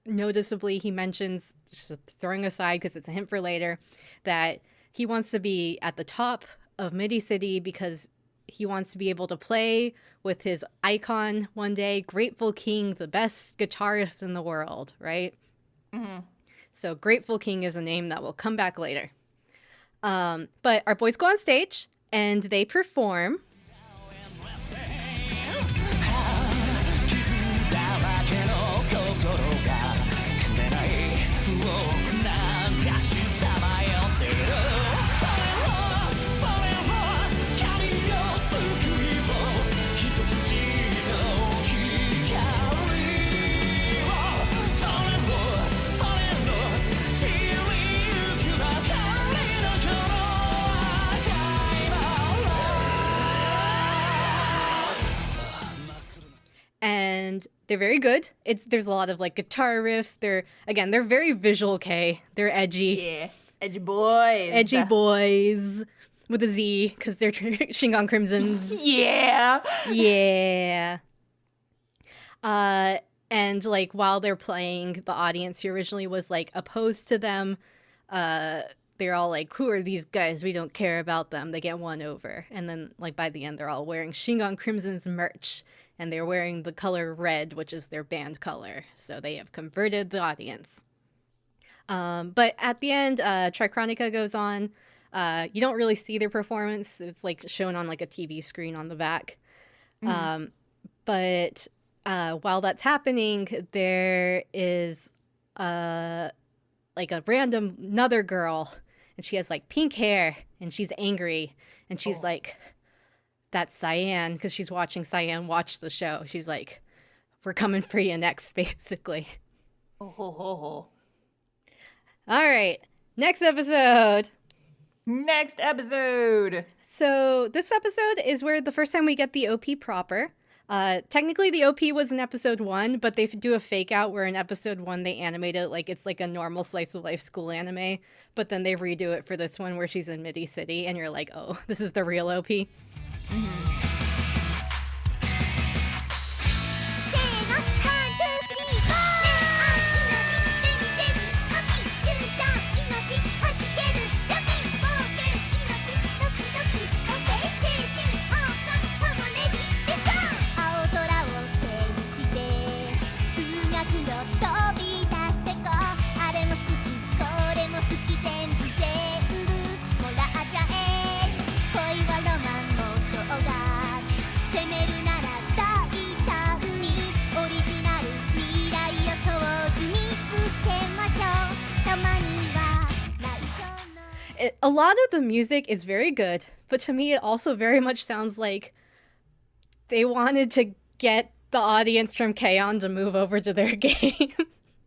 noticeably, he mentions, just throwing aside because it's a hint for later, that he wants to be at the top of Midi City because he wants to be able to play with his icon one day, Grateful King, the best guitarist in the world, right? So Grateful King is a name that will come back later. But our boys go on stage and they perform. And they're very good. There's a lot of like guitar riffs. They're very visual K. They're edgy. Yeah, edgy boys. Edgy boys with a Z because they're Shingon Crimsons. Yeah. Yeah. And like while they're playing, the audience who originally was like opposed to them, they're all like, who are these guys? We don't care about them. They get won over. And then like by the end, they're all wearing Shingon Crimson's merch. And they're wearing the color red, which is their band color. So they have converted the audience. But at the end, Trichronica goes on. You don't really see their performance. It's like shown on like a TV screen on the back. But while that's happening, there is like a random another girl. And she has like pink hair. And she's angry. And she's like... That's Cyan, because she's watching Cyan watch the show. She's like, we're coming for you next, basically. Oh. All right, next episode. So this episode is where the first time we get the OP proper. Technically, the OP was in episode 1, but they do a fake out where in episode 1 they animate it like it's like a normal slice of life school anime, but then they redo it for this one where she's in Midi City, and you're like, oh, this is the real OP. a lot of the music is very good, but to me it also very much sounds like they wanted to get the audience from K-On! To move over to their game.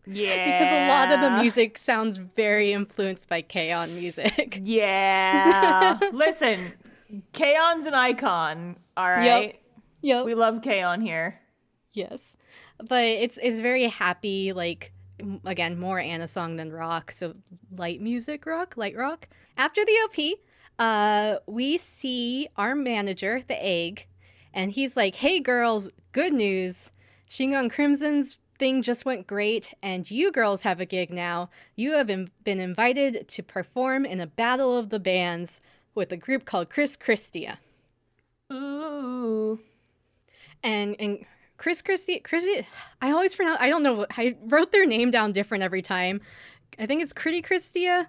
Yeah. Because a lot of the music sounds very influenced by K-On! Music. Yeah. Listen, K-On's an icon, all right? Yep. We love K-On! Here. Yes. But it's very happy, like, again, more Anna song than rock, so light rock. After the OP, we see our manager, the Egg, and he's like, hey girls, good news. Shingon Crimson's thing just went great, and you girls have a gig now. You have been invited to perform in a battle of the bands with a group called Chris Christia. Ooh. And Chris, I always pronounce, I don't know, I wrote their name down different every time. I think it's Critty Christia?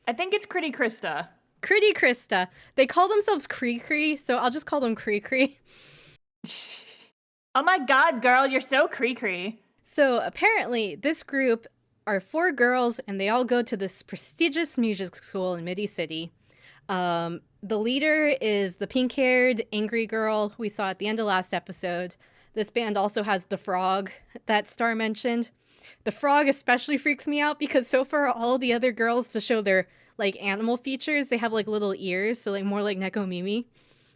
I think it's Critty Krista. Critty Krista. They call themselves Cree, so I'll just call them Cree. Oh my god, girl, you're so Cree. So apparently this group are 4 girls, and they all go to this prestigious music school in Midi City. The leader is the pink-haired, angry girl we saw at the end of last episode. This band also has the frog that Star mentioned. The frog especially freaks me out because so far all the other girls, to show their, like, animal features, they have, like, little ears, so, like, more like Neko Mimi.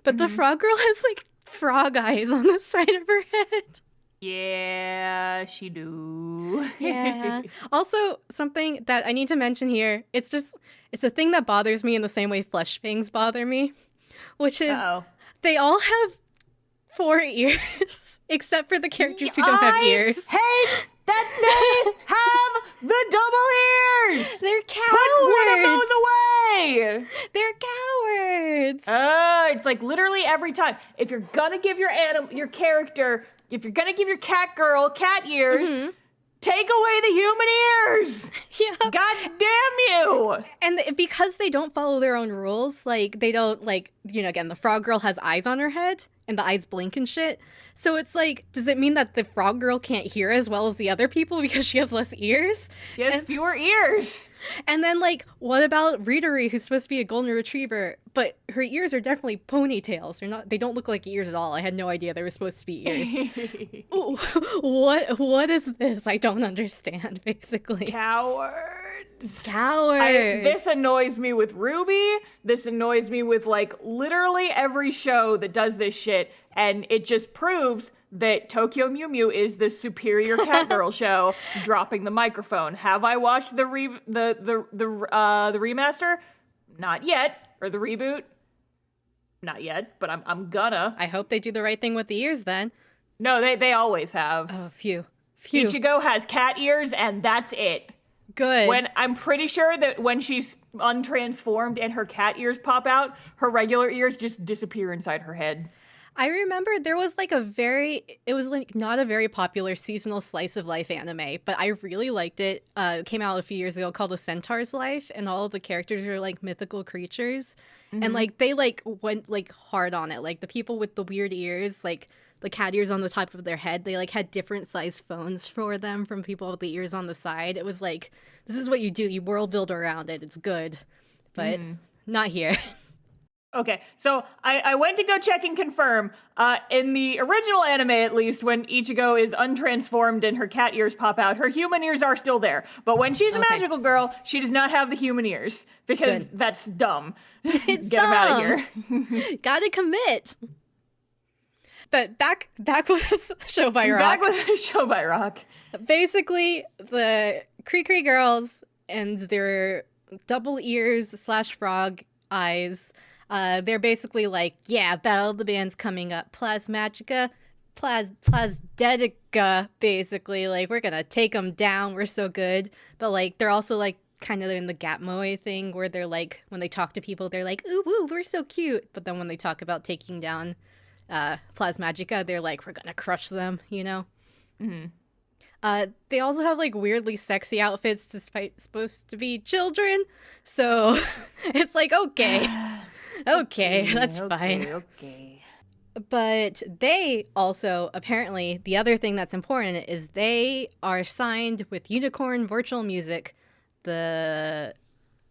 But the frog girl has, like, frog eyes on the side of her head. Yeah, she do. Yeah. Also, something that I need to mention here, it's a thing that bothers me in the same way flesh fangs bother me, which is they all have 4 ears, except for the characters who don't have ears. Hate that they have the double ears! They're cowards! Put one of those away! They're cowards! It's like literally every time. If you're gonna give your character, if you're gonna give your cat girl cat ears, take away the human ears! Yeah. God damn you! And because they don't follow their own rules, like, they don't, like, you know, again, the frog girl has eyes on her head, and the eyes blink and shit. So it's like, does it mean that the frog girl can't hear as well as the other people because she has less ears? She has fewer ears. And then, like, what about Readery, who's supposed to be a golden retriever, but her ears are definitely ponytails. They don't look like ears at all. I had no idea they were supposed to be ears. Ooh, what is this? I don't understand, basically. Cowards. Cowards. This annoys me with Ruby. This annoys me with, like, literally every show that does this shit. And it just proves that Tokyo Mew Mew is the superior cat girl show, dropping the microphone. Have I watched the remaster? Not yet. Or the reboot? Not yet, but I'm gonna. I hope they do the right thing with the ears then. No, they always have. Oh, phew. Ichigo has cat ears, and that's it. Good. When I'm pretty sure that when she's untransformed and her cat ears pop out, her regular ears just disappear inside her head. I remember there was like it was like not a very popular seasonal slice of life anime, but I really liked it. It came out a few years ago called A Centaur's Life, and all of the characters are like mythical creatures. And like they like went like hard on it. Like the people with the weird ears, like the cat ears on the top of their head, they like had different size phones for them from people with the ears on the side. It was like, this is what you do. You world build around it. It's good. But not here. Okay, so I went to go check and confirm. In the original anime, at least, when Ichigo is untransformed and her cat ears pop out, her human ears are still there. But when she's a magical girl, she does not have the human ears, because that's dumb. It's Get dumb. them out of here. Gotta commit. But back with Show by Rock. Back with Show by Rock. Basically, the Cree girls and their double ears / frog eyes, they're basically like, yeah, Battle of the Bands coming up. Plasmagica, Plasdetica, basically. Like, we're gonna take them down. We're so good. But, like, they're also, like, kind of in the Gatmoe thing where they're, like, when they talk to people, they're like, ooh, ooh, we're so cute. But then when they talk about taking down Plasmagica, they're like, we're gonna crush them, you know? They also have, like, weirdly sexy outfits despite supposed to be children. So it's like, okay. Okay, that's fine. Okay. But they also, apparently, the other thing that's important is they are signed with Unicorn Virtual Music, the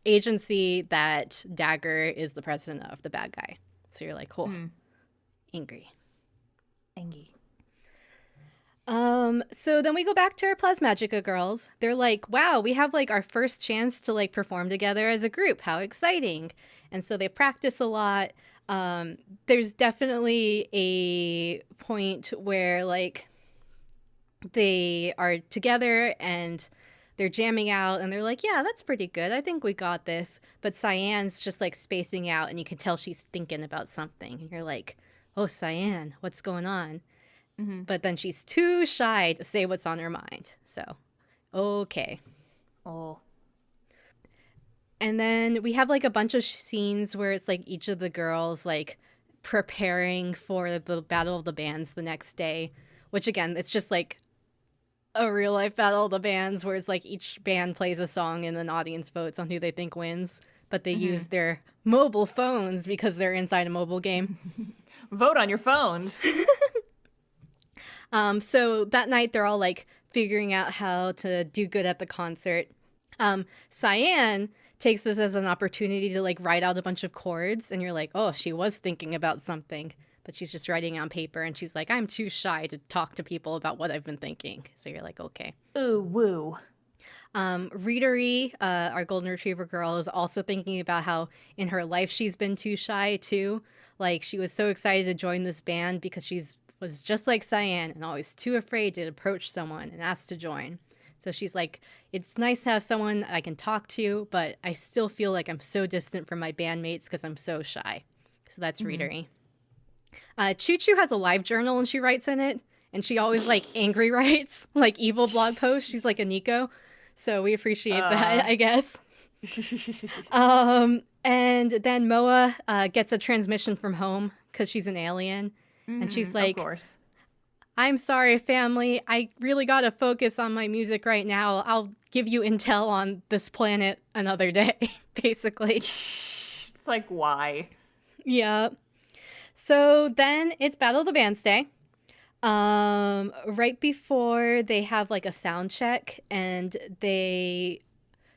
agency that Dagger is the president of, the bad guy. So you're like, oh, angry. Angie. So then we go back to our Plasmagica girls. They're like, wow, we have like our first chance to like perform together as a group. How exciting. And so they practice a lot. There's definitely a point where like they are together and they're jamming out and they're like, yeah, that's pretty good. I think we got this. But Cyan's just like spacing out and you can tell she's thinking about something. And you're like, oh, Cyan, what's going on? But then she's too shy to say what's on her mind. So, okay. Oh. And then we have like a bunch of scenes where it's like each of the girls like preparing for the Battle of the Bands the next day, which again, it's just like a real life Battle of the Bands where it's like each band plays a song and an audience votes on who they think wins, but they use their mobile phones because they're inside a mobile game. Vote on your phones. So that night they're all like figuring out how to do good at the concert. Cyan takes this as an opportunity to like write out a bunch of chords and you're like, oh, she was thinking about something, but she's just writing on paper and she's like, I'm too shy to talk to people about what I've been thinking. So you're like, okay. Ooh, woo. Readery, our golden retriever girl, is also thinking about how in her life she's been too shy too. Like she was so excited to join this band because was just like Cyan and always too afraid to approach someone and ask to join. So she's like, it's nice to have someone I can talk to, but I still feel like I'm so distant from my bandmates because I'm so shy. So that's Readery. Choo Choo has a live journal and she writes in it. And she always like angry writes, like evil blog posts. She's like a Nico. So we appreciate that, I guess. And then Moa gets a transmission from home because she's an alien. And she's like, of course. I'm sorry, family. I really got to focus on my music right now. I'll give you intel on this planet another day, basically. It's like, why? Yeah. So then it's Battle of the Bands Day. Right before they have like a sound check and they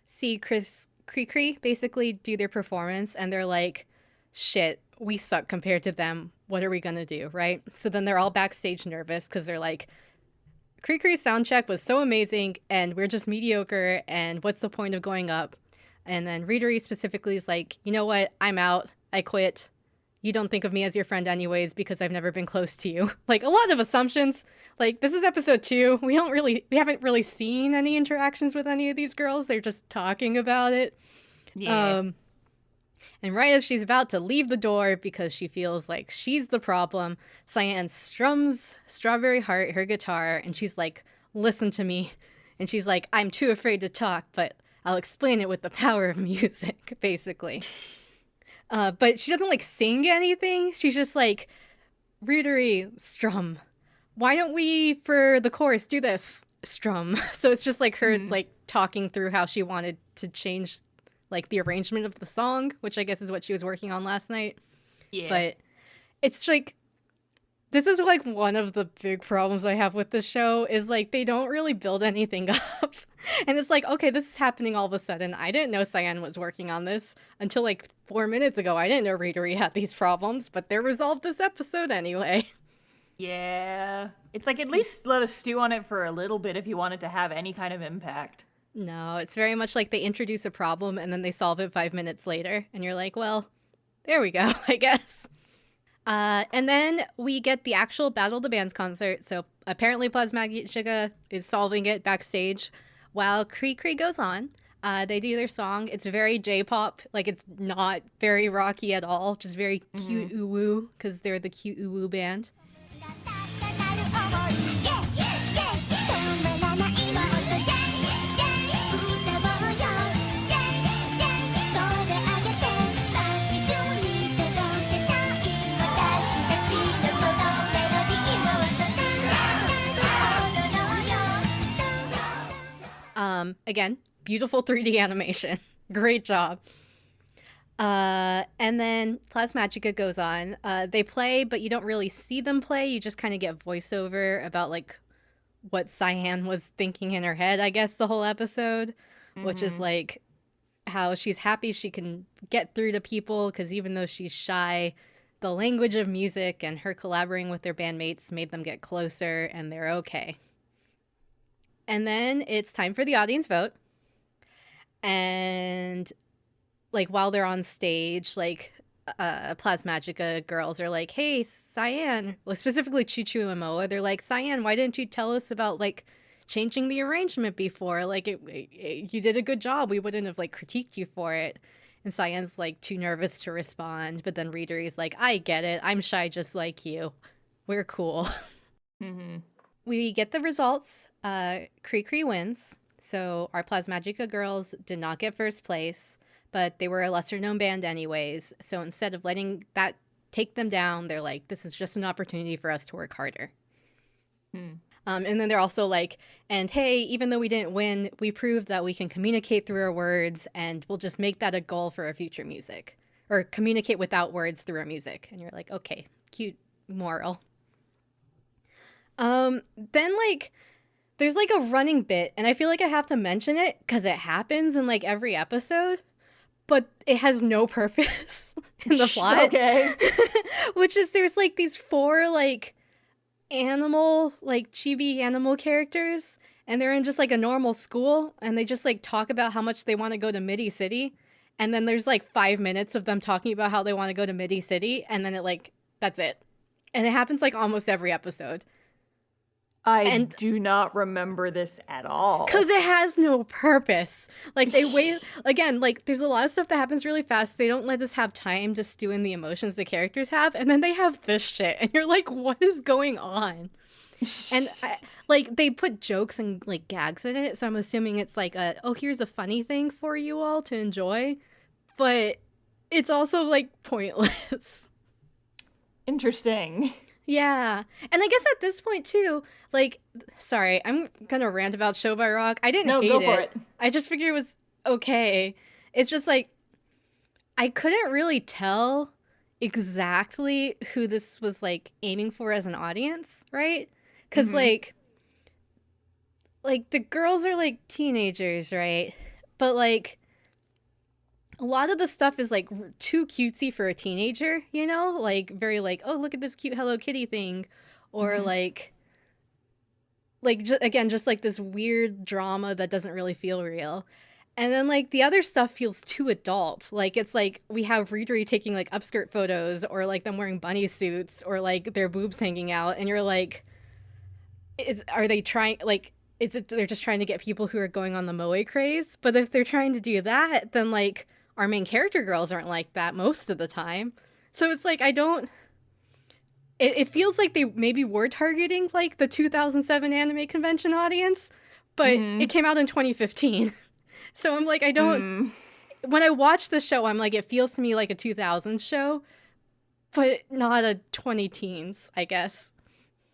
see Cree basically do their performance and they're like, shit, we suck compared to them. What are we going to do, right? So then they're all backstage nervous because they're like, Cree's sound check was so amazing and we're just mediocre and what's the point of going up? And then Readery specifically is like, you know what? I'm out. I quit. You don't think of me as your friend anyways because I've never been close to you. Like a lot of assumptions. Like this is episode 2. We haven't really seen any interactions with any of these girls. They're just talking about it. Yeah. And right as she's about to leave the door because she feels like she's the problem, Cyan strums Strawberry Heart, her guitar, and she's like, listen to me. And she's like, I'm too afraid to talk, but I'll explain it with the power of music, basically. But she doesn't like sing anything. She's just like, Readery, strum. Why don't we, for the chorus, do this? Strum. So it's just like her like talking through how she wanted to change like the arrangement of the song, which I guess is what she was working on last night. Yeah. But it's like, this is like one of the big problems I have with the show is like they don't really build anything up. And it's like, okay, this is happening all of a sudden. I didn't know Cyan was working on this until like 4 minutes ago. I didn't know Readery had these problems, but they're resolved this episode anyway. Yeah. It's like at least let us stew on it for a little bit if you want it to have any kind of impact. No, it's very much like they introduce a problem and then they solve it 5 minutes later. And you're like, well, there we go, I guess. And then we get the actual Battle of the Bands concert. So apparently Plasmagica is solving it backstage while Cree goes on. They do their song. It's very J-pop. Like, it's not very rocky at all. Just very cute oo-woo because they're the cute oo-woo band. Again, beautiful 3D animation. Great job. And then Plasmagica goes on. They play, but you don't really see them play. You just kind of get voiceover about like what Cyan was thinking in her head, I guess, the whole episode, which is like how she's happy she can get through to people because even though she's shy, the language of music and her collaborating with their bandmates made them get closer and they're okay. And then it's time for the audience vote. And like while they're on stage, like Plasmagica girls are like, hey, Cyan, like specifically Choo Choo and Moa, they're like, Cyan, why didn't you tell us about like changing the arrangement before? Like you did a good job. We wouldn't have like critiqued you for it. And Cyan's like too nervous to respond. But then Readery's like, I get it. I'm shy just like you. We're cool. Mm-hmm. We get the results. Cree Cree wins. So our Plasmagica girls did not get first place, but they were a lesser known band anyways. So instead of letting that take them down, they're like, this is just an opportunity for us to work harder. And then they're also like, and hey, even though we didn't win, we proved that we can communicate through our words and we'll just make that a goal for our future music. Or communicate without words through our music. And you're like, okay, cute moral. Then like, there's like a running bit, and I feel like I have to mention it because it happens in like every episode, but it has no purpose in the plot. Okay. Which is there's like these 4 like animal, like chibi animal characters, and they're in just like a normal school, and they just like talk about how much they want to go to Midi City, and then there's like 5 minutes of them talking about how they want to go to Midi City, and then it like, that's it. And it happens like almost every episode. I do not remember this at all. Because it has no purpose. Like, they wait... Again, like, there's a lot of stuff that happens really fast. They don't let us have time to stew in the emotions the characters have. And then they have this shit. And you're like, what is going on? And, like, they put jokes and, like, gags in it. So I'm assuming it's like oh, here's a funny thing for you all to enjoy. But it's also, like, pointless. Interesting. Yeah. And I guess at this point, too, like, sorry, I'm gonna rant about Show by Rock. I didn't hate go for it. I just figured it was okay. It's just, like, I couldn't really tell exactly who this was, like, aiming for as an audience, right? Because, like, the girls are, like, teenagers, right? But, like, a lot of the stuff is like too cutesy for a teenager, you know? Like very like, oh, look at this cute Hello Kitty thing. Or like again, just like this weird drama that doesn't really feel real. And then like the other stuff feels too adult. Like it's like we have Readery taking like upskirt photos or like them wearing bunny suits or like their boobs hanging out. And you're like, are they trying like, is it they're just trying to get people who are going on the moe craze? But if they're trying to do that, then like our main character girls aren't like that most of the time. So it's like, it feels like they maybe were targeting like the 2007 anime convention audience, but it came out in 2015. So I'm like, when I watch the show, I'm like, it feels to me like a 2000s show, but not a 20-teens, I guess.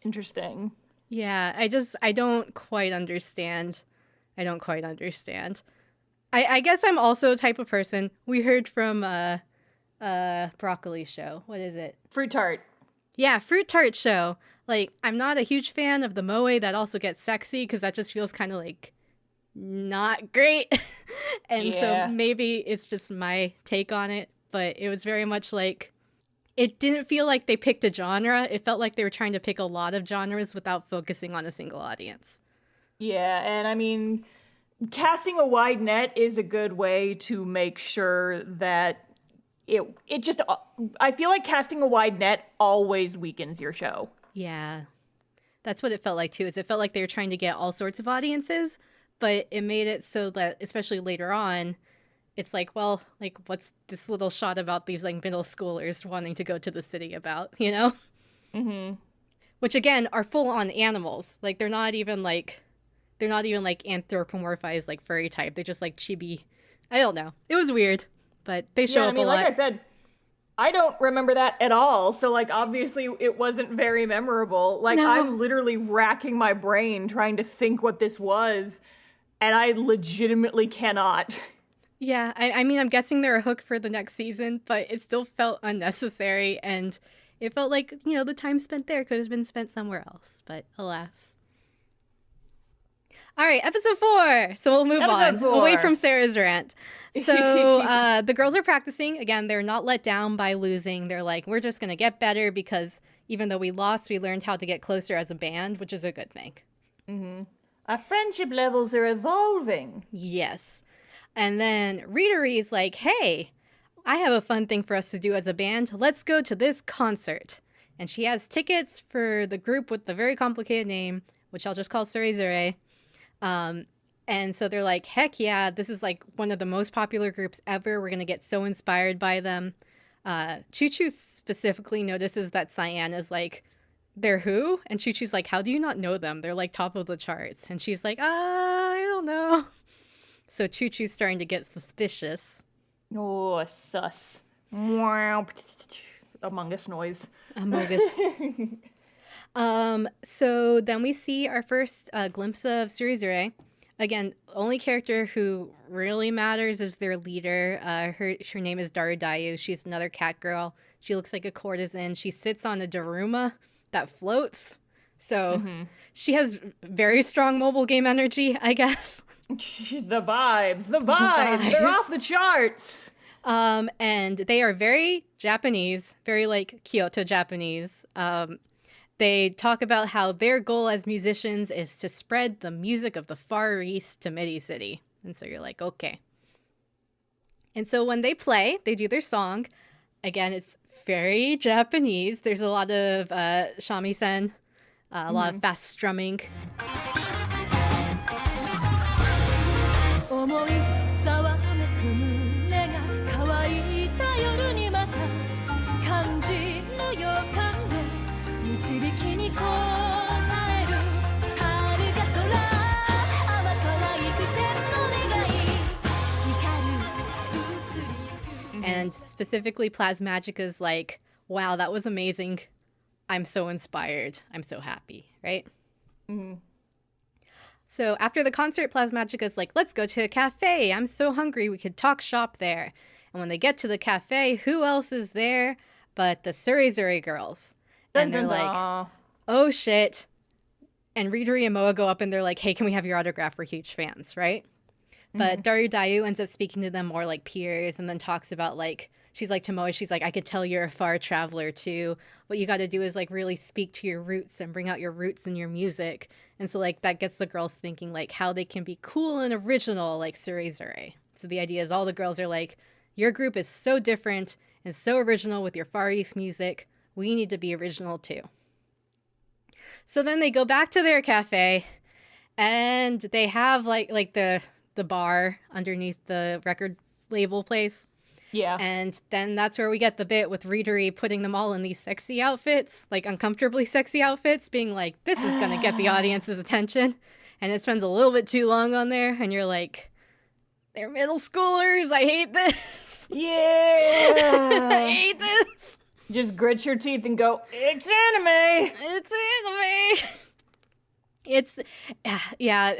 Interesting. Yeah, I don't quite understand. I guess I'm also a type of person. We heard from Broccoli Show. What is it? Fruit Tart. Yeah, Fruit Tart Show. Like, I'm not a huge fan of the moe that also gets sexy because that just feels kind of like not great. And so maybe it's just my take on it, but it was very much like, it didn't feel like they picked a genre. It felt like they were trying to pick a lot of genres without focusing on a single audience. Yeah, and I mean, casting a wide net is a good way to make sure that it just, I feel like casting a wide net always weakens your show. Yeah. That's what it felt like too, is it felt like they were trying to get all sorts of audiences, but it made it so that, especially later on, it's like, well, like, what's this little shot about these like middle schoolers wanting to go to the city about, you know? Mm-hmm. Which again are full on animals. Like they're not even like anthropomorphized like furry type. They're just like chibi. I don't know. It was weird, but they show up a lot. Like I said, I don't remember that at all. So like obviously it wasn't very memorable. Like no. I'm literally racking my brain trying to think what this was, and I legitimately cannot. Yeah, I mean, I'm guessing they're a hook for the next season, but it still felt unnecessary, and it felt like, you know, the time spent there could have been spent somewhere else, but alas. All right, episode 4. So we'll move Episode on 4. away from Sarah's rant. So the girls are practicing. Again, they're not let down by losing. They're like, we're just going to get better because even though we lost, we learned how to get closer as a band, which is a good thing. Mm-hmm. Our friendship levels are evolving. Yes. And then Readery's like, hey, I have a fun thing for us to do as a band. Let's go to this concert. And she has tickets for the group with the very complicated name, which I'll just call Surizure. And so they're like, heck yeah, this is like one of the most popular groups ever. We're going to get so inspired by them. Choo Choo specifically notices that Cyan is like, they're who? And Choo Choo's like, how do you not know them? They're like top of the charts. And she's like, I don't know. So Choo Choo's starting to get suspicious. Oh, sus. Among Us noise. Among Us. So then we see our first glimpse of Surizure. Again, only character who really matters is their leader. Her name is Darudayu. She's another cat girl. She looks like a courtesan. She sits on a daruma that floats. So she has very strong mobile game energy, I guess. The vibes. They're off the charts. And they are very Japanese, very like Kyoto Japanese. They talk about how their goal as musicians is to spread the music of the Far East to Midi City. And so you're like, okay. And so when they play, they do their song. Again, it's very Japanese. There's a lot of shamisen, a lot of fast strumming. And specifically Plasmagica's like, wow, that was amazing. I'm so inspired. I'm so happy, right? Mm-hmm. So after the concert, Plasmagica's like, let's go to a cafe. I'm so hungry. We could talk shop there. And when they get to the cafe, who else is there but the Surizure girls? And they're like, oh shit. And Readery and Moa go up and they're like, hey, can we have your autograph? We're huge fans, right? But Darudayu ends up speaking to them more like peers and then talks about like, she's like to Moa, she's like, I could tell you're a far traveler too. What you got to do is like really speak to your roots and bring out your roots in your music. And so like that gets the girls thinking like how they can be cool and original like Surizure. So the idea is all the girls are like, your group is so different and so original with your Far East music. We need to be original too. So then they go back to their cafe and they have like the bar underneath the record label place. Yeah. And then that's where we get the bit with Readery putting them all in these sexy outfits, like uncomfortably sexy outfits, being like, this is going to get the audience's attention. And it spends a little bit too long on there. And you're like, they're middle schoolers. I hate this. Yeah. I hate this. Just grit your teeth and go, it's anime. It's anime. It's, yeah,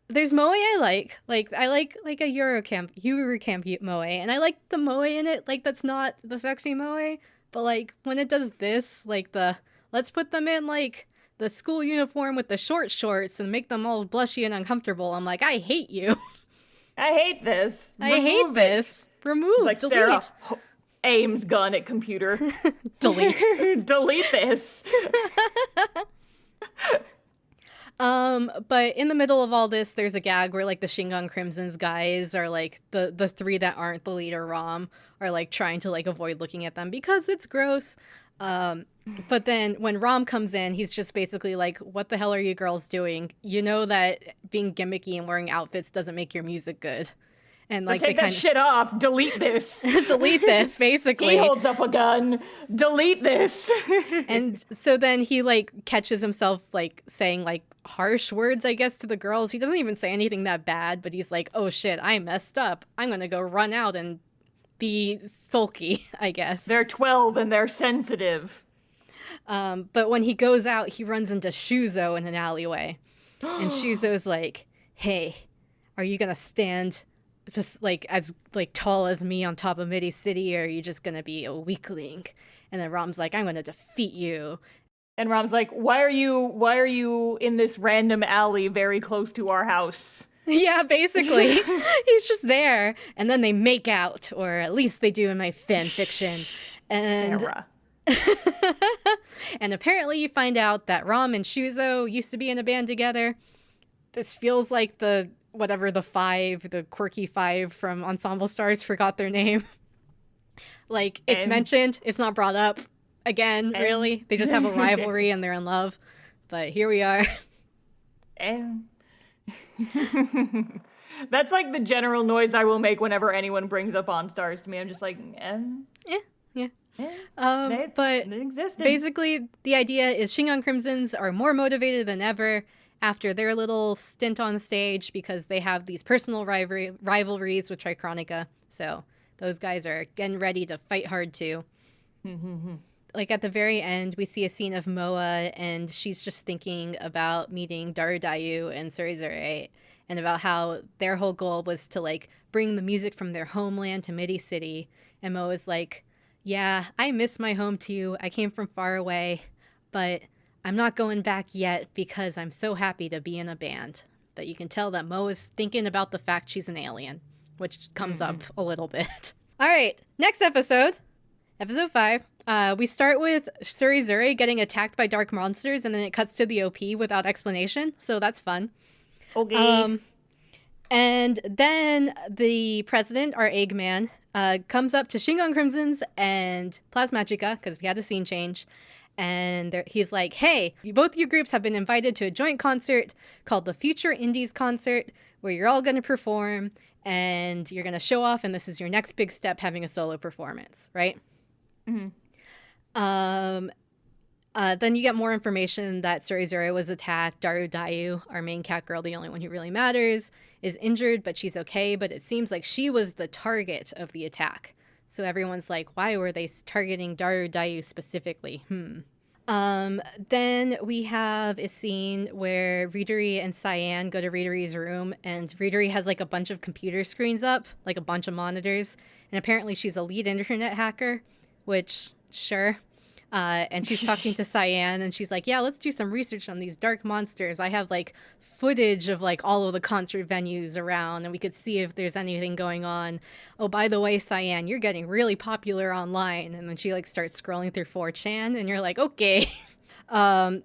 there's moe I like. I like a Eurocamp moe, and I like the moe in it. Like that's not the sexy moe, but like when it does this, like let's put them in like the school uniform with the short shorts and make them all blushy and uncomfortable. I'm like, I hate you. I hate this. I hate this. Remove. It's like delete. Sarah aims gun at computer. Delete. Delete this. But in the middle of all this, there's a gag where like the Shingon Crimson's guys are like the three that aren't the leader Rom are like trying to like avoid looking at them because it's gross. But then when Rom comes in, he's just basically like, what the hell are you girls doing? You know that being gimmicky and wearing outfits doesn't make your music good. And like, take that shit off. Delete this. Delete this, basically. He holds up a gun. Delete this. And so then he like catches himself like saying like harsh words, I guess, to the girls. He doesn't even say anything that bad, but he's like, oh shit, I messed up. I'm gonna go run out and be sulky, I guess. They're 12 and they're sensitive. But when he goes out, he runs into Shuzo in an alleyway. And Shuzo's like, hey, are you gonna stand just like as like tall as me on top of Midi City, or are you just gonna be a weakling? And then Rom's like, I'm gonna defeat you. And Rom's like, why are you in this random alley very close to our house? Yeah, basically. He's just there. And then they make out, or at least they do in my fan fiction. And Sarah. and apparently you find out that Rom and Shuzo used to be in a band together. This feels like the quirky five from Ensemble Stars forgot their name. Like, it's mentioned, it's not brought up again, really. They just have a rivalry and they're in love. But here we are. And that's like the general noise I will make whenever anyone brings up On Stars to me. I'm just like, but it existed. basically, the idea is Shingon Crimsons are more motivated than ever after their little stint on stage because they have these personal rivalries with Tricronica. So those guys are getting ready to fight hard too. Like at the very end, we see a scene of Moa, and she's just thinking about meeting Darudayu and Surizure, and about how their whole goal was to like bring the music from their homeland to Midi City. And Moa's like, yeah, I miss my home too. I came from far away, but I'm not going back yet because I'm so happy to be in a band. But you can tell that Moa's thinking about the fact she's an alien, which comes up a little bit. All right, next episode, episode 5. We start with Surizure getting attacked by dark monsters, and then it cuts to the OP without explanation, so that's fun. Okay. And then the president, our Eggman, comes up to Shingon Crimsons and Plasmagica, because we had a scene change, and he's like, hey, both you groups have been invited to a joint concert called the Future Indies Concert, where you're all going to perform, and you're going to show off, and this is your next big step, having a solo performance, right? Then you get more information that Surizure was attacked. Darudayu, our main cat girl, the only one who really matters, is injured, but she's okay. But it seems like she was the target of the attack. So everyone's like, why were they targeting Darudayu specifically? Then we have a scene where Ridori and Cyan go to Ridori's room, and Ridori has like a bunch of computer screens up, like a bunch of monitors. And apparently she's a lead internet hacker, which, sure. And she's talking to Cyan, and she's like, yeah, let's do some research on these dark monsters. I have like footage of like all of the concert venues around, and we could see if there's anything going on. Oh, by the way, Cyan, you're getting really popular online. And then she like starts scrolling through 4chan, and you're like, okay.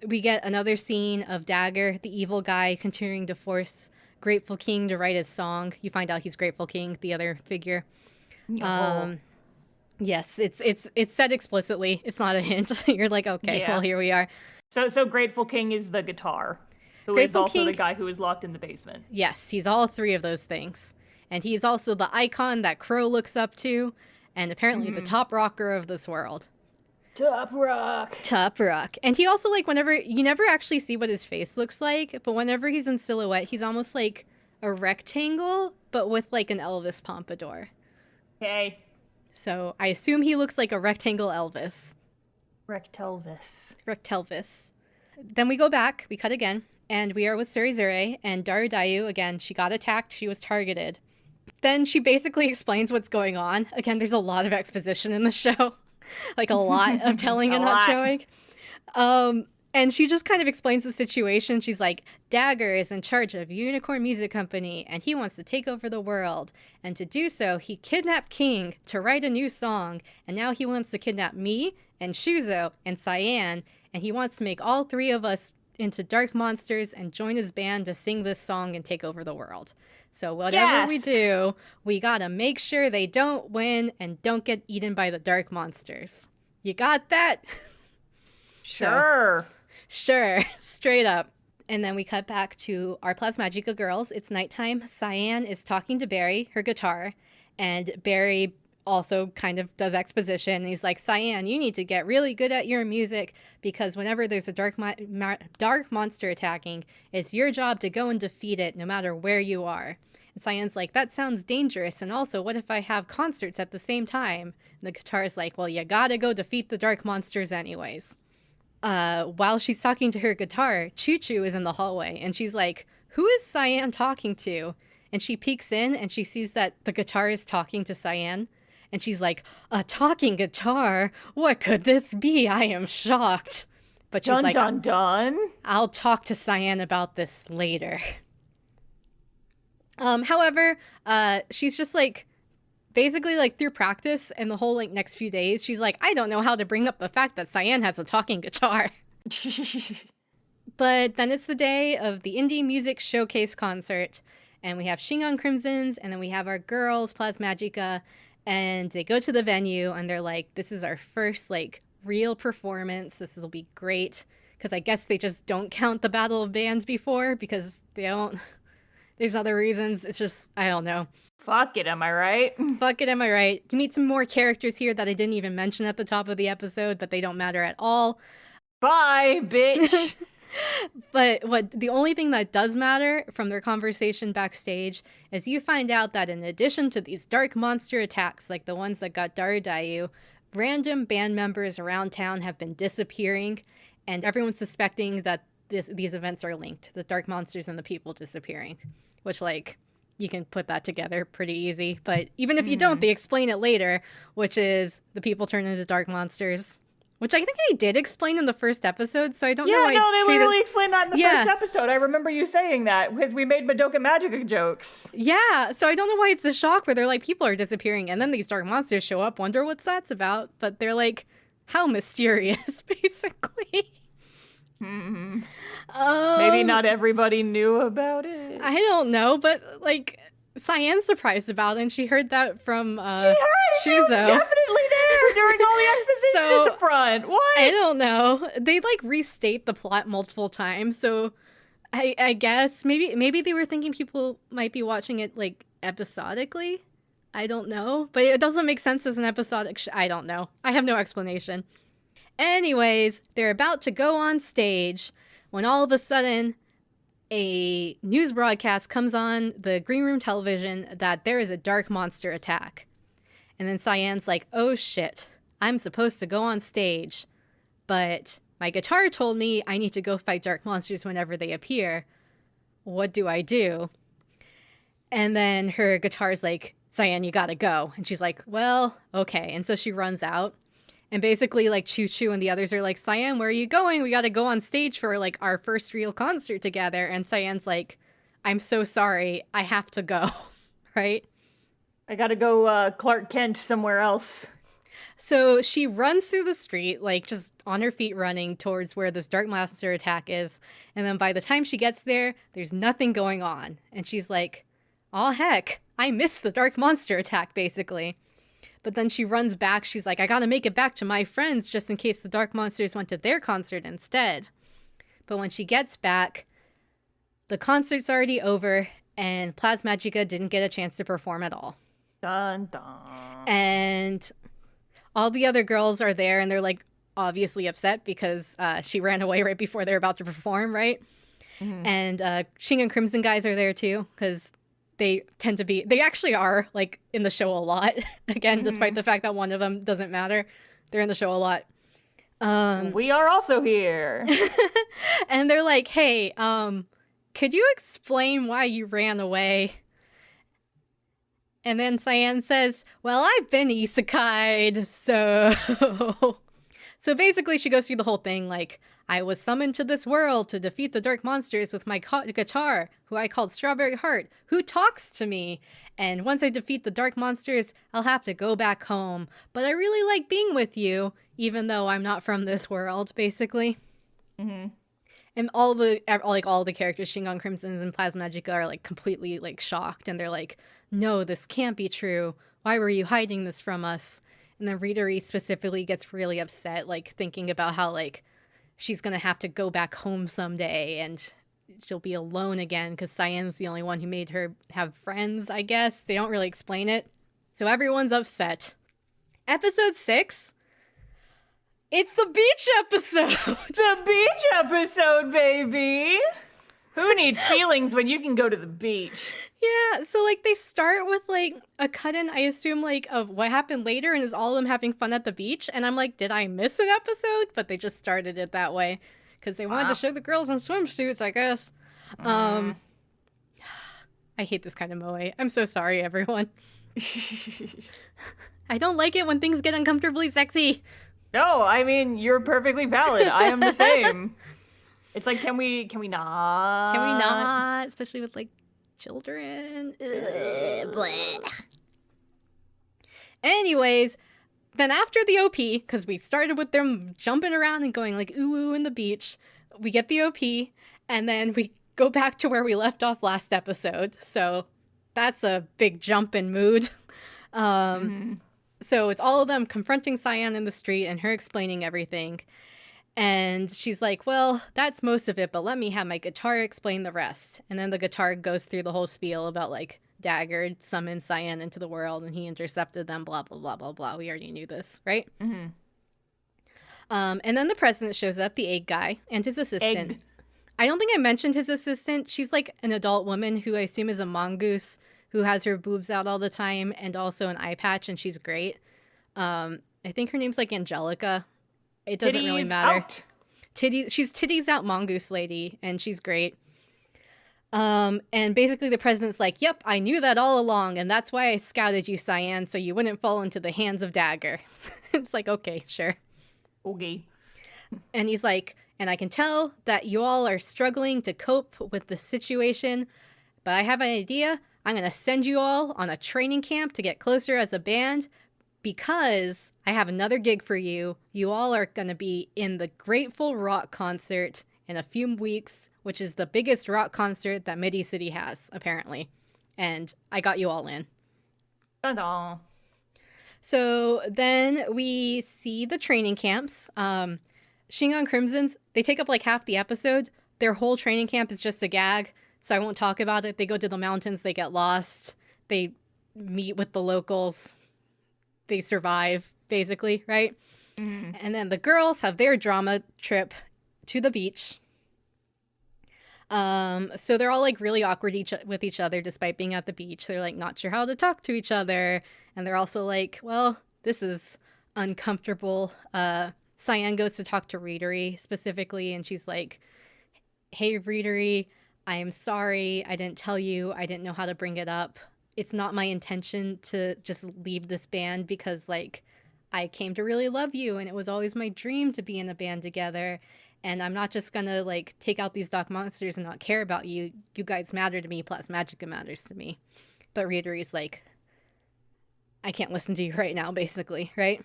We get another scene of Dagger, the evil guy, continuing to force Grateful King to write his song. You find out he's Grateful King, the other figure. Yes, it's said explicitly. It's not a hint. You're like, okay, well, here we are. So Grateful King is the guitar, who Grateful is also King, the guy who is locked in the basement. Yes, he's all three of those things. And he's also the icon that Crow looks up to, and apparently the top rocker of this world. Top rock. Top rock. And he also, like, whenever, you never actually see what his face looks like, but whenever he's in silhouette, he's almost like a rectangle, but with like an Elvis pompadour. Okay. So I assume he looks like a rectangle Elvis. Rectelvis. Then we go back, we cut again, and we are with Surizure, and Darudayu, again, she got attacked, she was targeted. Then she basically explains what's going on. Again, there's a lot of exposition in the show. Like a lot of telling and not showing. And she just kind of explains the situation. She's like, Dagger is in charge of Unicorn Music Company, and he wants to take over the world. And to do so, he kidnapped King to write a new song, and now he wants to kidnap me, and Shuzo, and Cyan, and he wants to make all three of us into dark monsters and join his band to sing this song and take over the world. So whatever we do, we gotta make sure they don't win and don't get eaten by the dark monsters. You got that? Sure. Sure, straight up. And then we cut back to our Plasmagica girls. It's nighttime. Cyan is talking to Barry, her guitar, and Barry also kind of does exposition. And he's like, Cyan, you need to get really good at your music, because whenever there's a dark monster attacking, it's your job to go and defeat it no matter where you are. And Cyan's like, that sounds dangerous, and also, what if I have concerts at the same time? And the guitar's like, well, you gotta go defeat the dark monsters anyways. While she's talking to her guitar, Choo-Choo is in the hallway, and she's like, who is Cyan talking to? And she peeks in, and she sees that the guitar is talking to Cyan, and she's like, a talking guitar? What could this be? I am shocked. But she's Dun like, dun dun. I'll talk to Cyan about this later. However, she's just like, basically like through practice and the whole like next few days, she's like, I don't know how to bring up the fact that Cyan has a talking guitar. But then it's the day of the Indie Music Showcase concert, and we have Shingon Crimsons, and then we have our girls, Plasmagica, and they go to the venue, and they're like, this is our first, like, real performance. This will be great, because I guess they just don't count the Battle of Bands before, because they don't... There's other reasons. It's just, I don't know. Fuck it, am I right? Fuck it, am I right? You meet some more characters here that I didn't even mention at the top of the episode, but they don't matter at all. Bye, bitch! But the only thing that does matter from their conversation backstage is you find out that in addition to these dark monster attacks, like the ones that got Darudayu, random band members around town have been disappearing, and everyone's suspecting that these events are linked, the dark monsters and the people disappearing, which, like, you can put that together pretty easy. But even if you don't, they explain it later, which is the people turn into dark monsters. Which I think they did explain in the first episode, so I don't know why they literally explained that in the first episode. I remember you saying that, because we made Madoka Magica jokes. Yeah, so I don't know why it's a shock where they're like, people are disappearing, and then these dark monsters show up, wonder what that's about, but they're like, how mysterious, basically. Maybe not everybody knew about it. I don't know, but, like, Cyan's surprised about it, and she heard that from She heard it! She was definitely there during all the exposition at the front. What? I don't know. They, like, restate the plot multiple times, so I guess maybe they were thinking people might be watching it, like, episodically. I don't know. But it doesn't make sense as an episodic I don't know. I have no explanation. Anyways, they're about to go on stage when all of a sudden a news broadcast comes on the green room television that there is a dark monster attack. And then Cyan's like, oh shit, I'm supposed to go on stage, but my guitar told me I need to go fight dark monsters whenever they appear. What do I do? And then her guitar's like, Cyan, you gotta go. And she's like, well, okay. And so she runs out. And basically, like, Choo Choo and the others are like, Cyan, where are you going? We gotta go on stage for, like, our first real concert together. And Cyan's like, I'm so sorry. I have to go. Right? I gotta go Clark Kent somewhere else. So she runs through the street, like, just on her feet running towards where this dark monster attack is. And then by the time she gets there, there's nothing going on. And she's like, aw, heck, I missed the dark monster attack, basically. But then she runs back. She's like, I gotta make it back to my friends just in case the dark monsters went to their concert instead. But when she gets back, the concert's already over, and Plasmagica didn't get a chance to perform at all. Dun dun. And all the other girls are there, and they're, like, obviously upset because she ran away right before they were about to perform, right? Mm-hmm. And Shingon Crimson guys are there, too, because they actually are, like, in the show a lot. Again, despite the fact that one of them doesn't matter. They're in the show a lot. We are also here. And they're like, hey, could you explain why you ran away? And then Cyan says, well, I've been isekai'd, so... So basically she goes through the whole thing like, I was summoned to this world to defeat the dark monsters with my guitar, who I called Strawberry Heart, who talks to me. And once I defeat the dark monsters, I'll have to go back home. But I really like being with you, even though I'm not from this world, basically. Mm-hmm. And all the characters, Shingon Crimsons and Plasmagica, are, like, completely, like, shocked. And they're like, no, this can't be true. Why were you hiding this from us? And then Readery specifically gets really upset, like, thinking about how, like, she's gonna have to go back home someday and she'll be alone again because Cyan's the only one who made her have friends, I guess. They don't really explain it. So everyone's upset. Episode 6. It's the beach episode! The beach episode, baby! Who needs feelings when you can go to the beach? Yeah, so, like, they start with, like, a cut-in, I assume, like, of what happened later, and is all of them having fun at the beach, and I'm like, did I miss an episode? But they just started it that way, because they wanted to show the girls in swimsuits, I guess. I hate this kind of moe. I'm so sorry, everyone. I don't like it when things get uncomfortably sexy. No, I mean, you're perfectly valid. I am the same. It's like, can we not? Can we not? Especially with, like, children. Ugh, anyways, then after the OP, because we started with them jumping around and going like ooh ooh in the beach, we get the OP, and then we go back to where we left off last episode. So that's a big jump in mood. So it's all of them confronting Cyan in the street and her explaining everything. And she's like, well, that's most of it, but let me have my guitar explain the rest. And then the guitar goes through the whole spiel about, like, Dagger summoned Cyan into the world and he intercepted them, blah, blah, blah, blah, blah. We already knew this, right? And then the president shows up, the egg guy, and his assistant. Egg. I don't think I mentioned his assistant. She's, like, an adult woman who I assume is a mongoose who has her boobs out all the time and also an eye patch, and she's great. I think her name's, like, Angelica. It doesn't really matter. Out. She's titties out mongoose lady, and she's great. And basically the president's like, yep, I knew that all along, and that's why I scouted you, Cyan, so you wouldn't fall into the hands of Dagger. It's like, okay, sure. Okay. And he's like, and I can tell that you all are struggling to cope with the situation, but I have an idea. I'm going to send you all on a training camp to get closer as a band, because I have another gig for you. You all are going to be in the Grateful Rock concert in a few weeks, which is the biggest rock concert that Midi City has, apparently. And I got you all in. Dun-dun. So then we see the training camps. Shingon Crimson's, they take up like half the episode. Their whole training camp is just a gag, so I won't talk about it. They go to the mountains, they get lost, they meet with the locals. They survive, basically, right? And then the girls have their drama trip to the beach. So they're all like really awkward with each other despite being at the beach. They're like not sure how to talk to each other. And they're also like, well, this is uncomfortable. Cyan goes to talk to Readery specifically, and she's like, hey, Readery, I am sorry. I didn't tell you. I didn't know how to bring it up. It's not my intention to just leave this band because, like, I came to really love you and it was always my dream to be in a band together. And I'm not just gonna, like, take out these Doc Monsters and not care about you. You guys matter to me, plus Magica matters to me. But Readery's like, I can't listen to you right now, basically, right?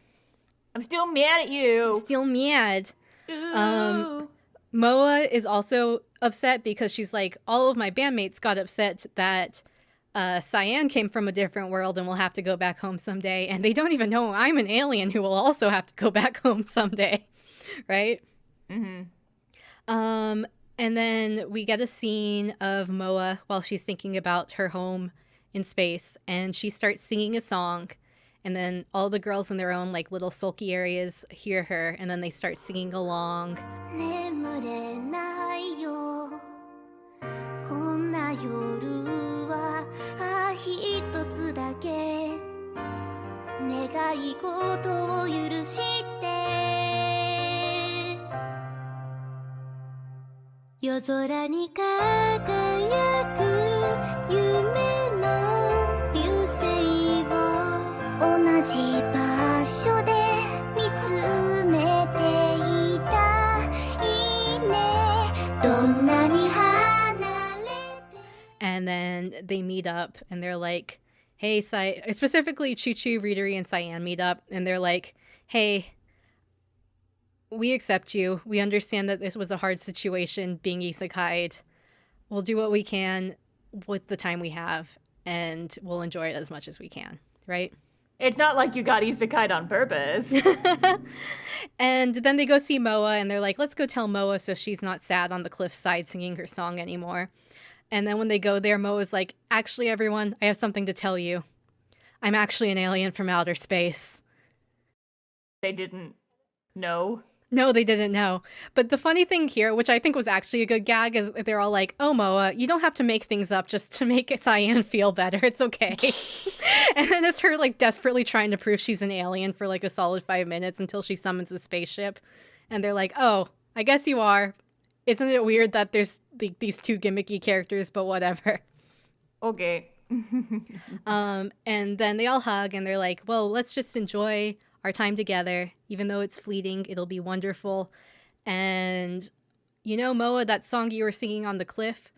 I'm still mad at you. Still mad. Ooh. Moa is also upset because she's like, all of my bandmates got upset that Cyan came from a different world and will have to go back home someday. And they don't even know I'm an alien who will also have to go back home someday. Right? And then we get a scene of Moa while she's thinking about her home in space. And she starts singing a song. And then all the girls in their own like little sulky areas hear her. And then they start singing along. 眠れないよこんな夜は一つだけ願い事を許して夜空に輝く夢の流星を同じ場所で見つめていたいいねどんなに離れて And then they meet up and they're like, hey, specifically Choo Choo, Readery, and Cyan meet up and they're like, hey, we accept you. We understand that this was a hard situation being isekai'd. We'll do what we can with the time we have and we'll enjoy it as much as we can, right? It's not like you got isekai'd on purpose. And then they go see Moa and they're like, let's go tell Moa so she's not sad on the cliffside singing her song anymore. And then when they go there, Moa's like, actually, everyone, I have something to tell you. I'm actually an alien from outer space. They didn't know. No, they didn't know. But the funny thing here, which I think was actually a good gag, is they're all like, oh, Moa, you don't have to make things up just to make Cyan feel better. It's okay. And then it's her like desperately trying to prove she's an alien for like a solid 5 minutes until she summons a spaceship. And they're like, oh, I guess you are. Isn't it weird that there's these two gimmicky characters, but whatever. Okay. And then they all hug and they're like, well, let's just enjoy our time together. Even though it's fleeting, it'll be wonderful. And you know, Moa, that song you were singing on the cliff,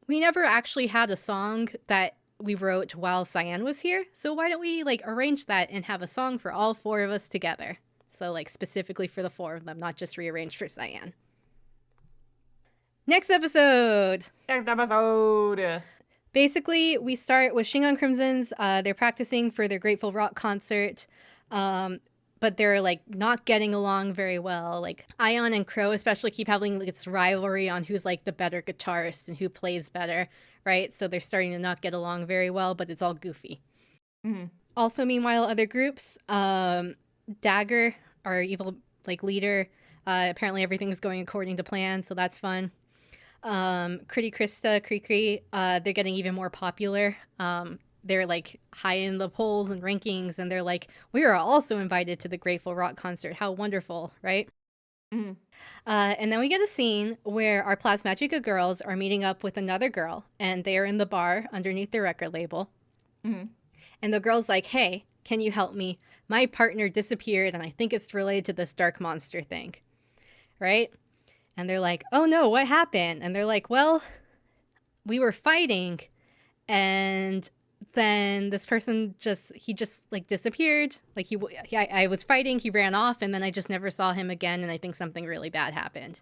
we never actually had a song that we wrote while Cyan was here. So why don't we like arrange that and have a song for all 4 of us together? So like specifically for the 4 of them, not just rearranged for Cyan. Next episode. Basically, we start with Shingon Crimson's. They're practicing for their Grateful Rock concert. But they're like not getting along very well. Like Ion and Crow especially keep having like, this rivalry on who's like the better guitarist and who plays better, right? So they're starting to not get along very well, but it's all goofy. Mm-hmm. Also, meanwhile, other groups, Dagger, our evil like leader, apparently everything's going according to plan, so that's fun. Critty Krista, Cree, they're getting even more popular. They're like high in the polls and rankings, and they're like, we are also invited to the Grateful Rock concert. How wonderful, right? Mm-hmm. And then we get a scene where our Plasmagica girls are meeting up with another girl, and they are in the bar underneath their record label. Mm-hmm. And the girl's like, hey, can you help me? My partner disappeared, and I think it's related to this dark monster thing, right? And they're like, oh no, what happened? And they're like, well, we were fighting, and then this person just like disappeared. Like I was fighting, he ran off, and then I just never saw him again, and I think something really bad happened.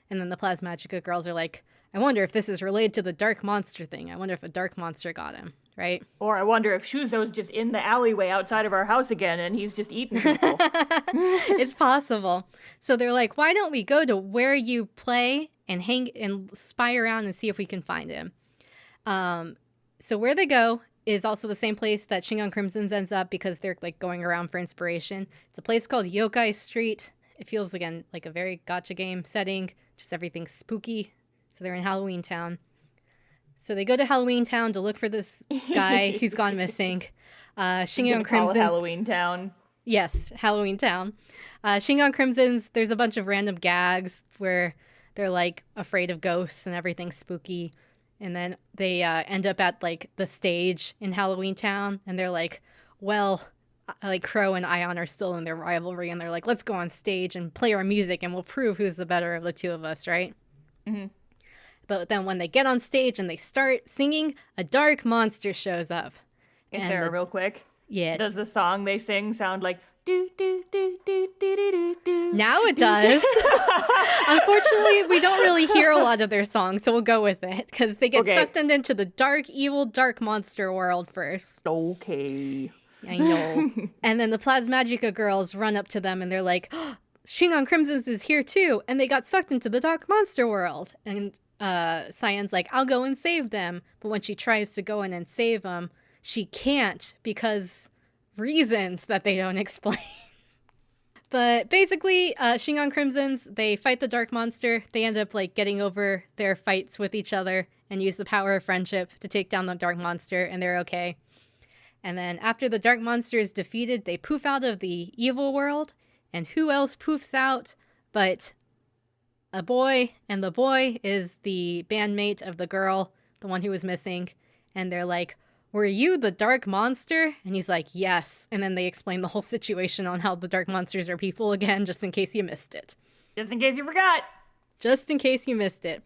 And then the Plasmagica girls are like, I wonder if this is related to the dark monster thing. I wonder if a dark monster got him, right? Or I wonder if Shuzo's just in the alleyway outside of our house again, and he's just eating people. It's possible. So they're like, why don't we go to where you play and hang and spy around and see if we can find him? So where they go is also the same place that Shingon Crimson's ends up, because they're like going around for inspiration. It's a place called Yokai Street. It feels again like a very gacha game setting, just everything spooky. So they're in Halloween Town. So they go to Halloween Town to look for this guy who's gone missing. Shingon Crimson's Halloween Town. Yes, Halloween Town. Shingon Crimson's, there's a bunch of random gags where they're like afraid of ghosts and everything's spooky. And then they end up at like the stage in Halloween Town, and they're like, well, like Crow and Ion are still in their rivalry, and they're like, let's go on stage and play our music and we'll prove who's the better of the 2 of us, right? Mm-hmm. But then when they get on stage and they start singing, a dark monster shows up. Hey, Sarah, real quick. Yes. Does the song they sing sound like do do do do do do do? Now it does. Unfortunately, we don't really hear a lot of their songs, so we'll go with it because they get sucked into the dark, evil, dark monster world first. Okay. I know. And then the Plasmagica girls run up to them and they're like, oh, Shingon Crimson's is here too, and they got sucked into the dark monster world. And Cyan's like, I'll go and save them. But when she tries to go in and save them, she can't because reasons that they don't explain. But basically, Shingon Crimson's, they fight the dark monster. They end up like getting over their fights with each other and use the power of friendship to take down the dark monster, and they're okay. And then after the dark monster is defeated, they poof out of the evil world. And who else poofs out but a boy? And the boy is the bandmate of the girl, the one who was missing. And they're like, were you the dark monster? And he's like, yes. And then they explain the whole situation on how the dark monsters are people again, just in case you missed it. Just in case you forgot. Just in case you missed it.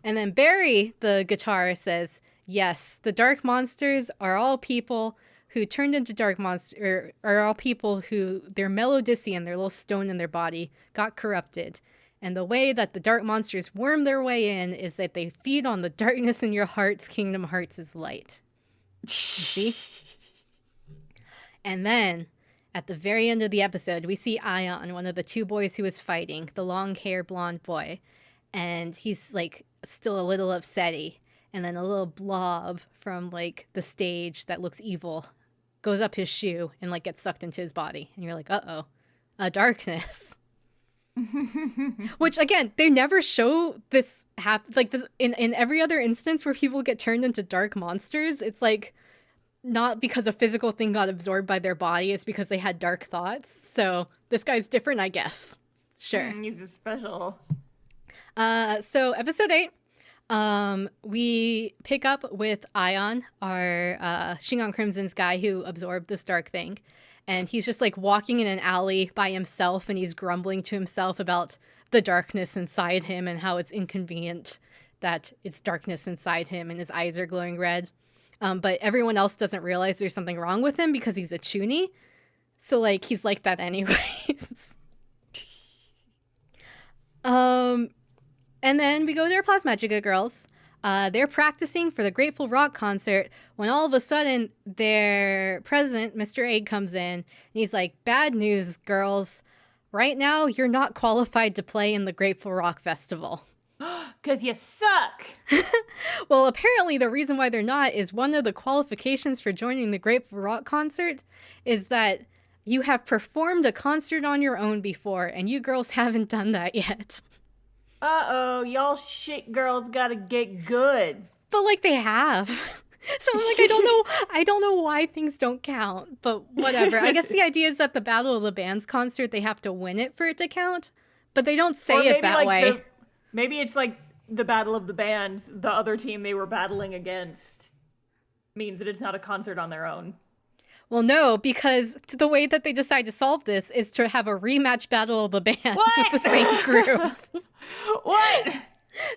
And then Barry, the guitarist, says, yes, the dark monsters are all people who turned into dark monsters, are all people who, their melodician, their little stone in their body, got corrupted. And the way that the dark monsters worm their way in is that they feed on the darkness in your hearts. Kingdom Hearts is light. See? And then, at the very end of the episode, we see Ion, one of the 2 boys who was fighting, the long-haired blonde boy. And he's, like, still a little upsetty. And then a little blob from, like, the stage that looks evil goes up his shoe and, like, gets sucked into his body. And you're like, uh-oh, a darkness. Which, again, they never show this happen. Like, this, in every other instance where people get turned into dark monsters, it's, like, not because a physical thing got absorbed by their body. It's because they had dark thoughts. So this guy's different, I guess. Sure. He's special. So episode 8. We pick up with Ion, our Shingon Crimson's guy who absorbed this dark thing. And he's just like walking in an alley by himself, and he's grumbling to himself about the darkness inside him and how it's inconvenient that it's darkness inside him and his eyes are glowing red. But everyone else doesn't realize there's something wrong with him because he's a chuuni. So like he's like that anyways. And then we go to our Plasmagica girls. They're practicing for the Grateful Rock concert when all of a sudden their president, Mr. isekai'd, comes in and he's like, bad news, girls. Right now, you're not qualified to play in the Grateful Rock Festival. 'Cause you suck. Well, apparently the reason why they're not is one of the qualifications for joining the Grateful Rock concert is that you have performed a concert on your own before, and you girls haven't done that yet. Uh-oh, y'all shit girls gotta get good. But like they have. So I'm like, I don't know why things don't count, but whatever. I guess the idea is that the Battle of the Bands concert, they have to win it for it to count, but they don't say it that way. Maybe it's like the Battle of the Bands, the other team they were battling against means that it's not a concert on their own. Well, no, because the way that they decide to solve this is to have a rematch Battle of the Bands with the same group. What?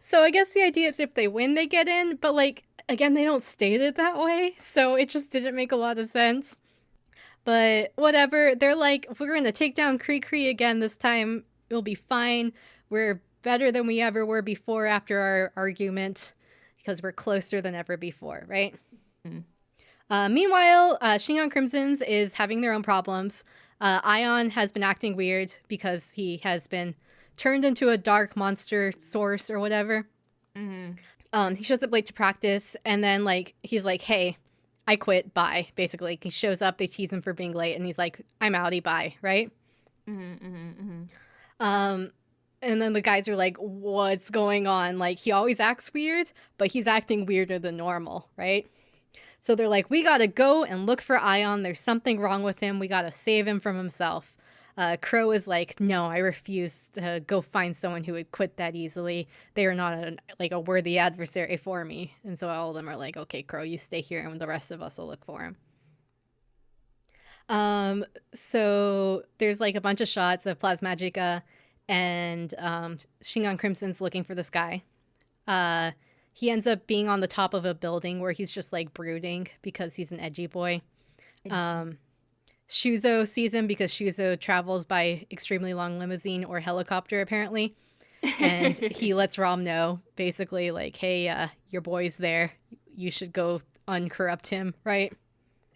So I guess the idea is if they win, they get in, but like, again, they don't state it that way, so it just didn't make a lot of sense. But whatever, they're like, we're going to take down Cree again this time. It'll be fine. We're better than we ever were before after our argument because we're closer than ever before, right? Meanwhile, Shingon Crimson's is having their own problems. Ion has been acting weird because he has been turned into a dark monster source or whatever. He shows up late to practice, and then like he's like, hey, I quit, bye, basically. He shows up, they tease him for being late, and he's like, I'm outie, bye, right? And then the guys are like, what's going on? Like, he always acts weird, but he's acting weirder than normal, right? So they're like, we gotta go and look for Ion. There's something wrong with him. We gotta save him from himself. Crow is like, no, I refuse to go find someone who would quit that easily. They are not a worthy adversary for me. And so all of them are like, okay, Crow, you stay here, and the rest of us will look for him. So there's like a bunch of shots of Plasmagica and Shingon Crimson's looking for this guy. He ends up being on the top of a building where he's just like brooding because he's an edgy boy. Shuzo sees him because Shuzo travels by extremely long limousine or helicopter, apparently. And he lets Rom know, basically, like, hey, your boy's there. You should go uncorrupt him, right?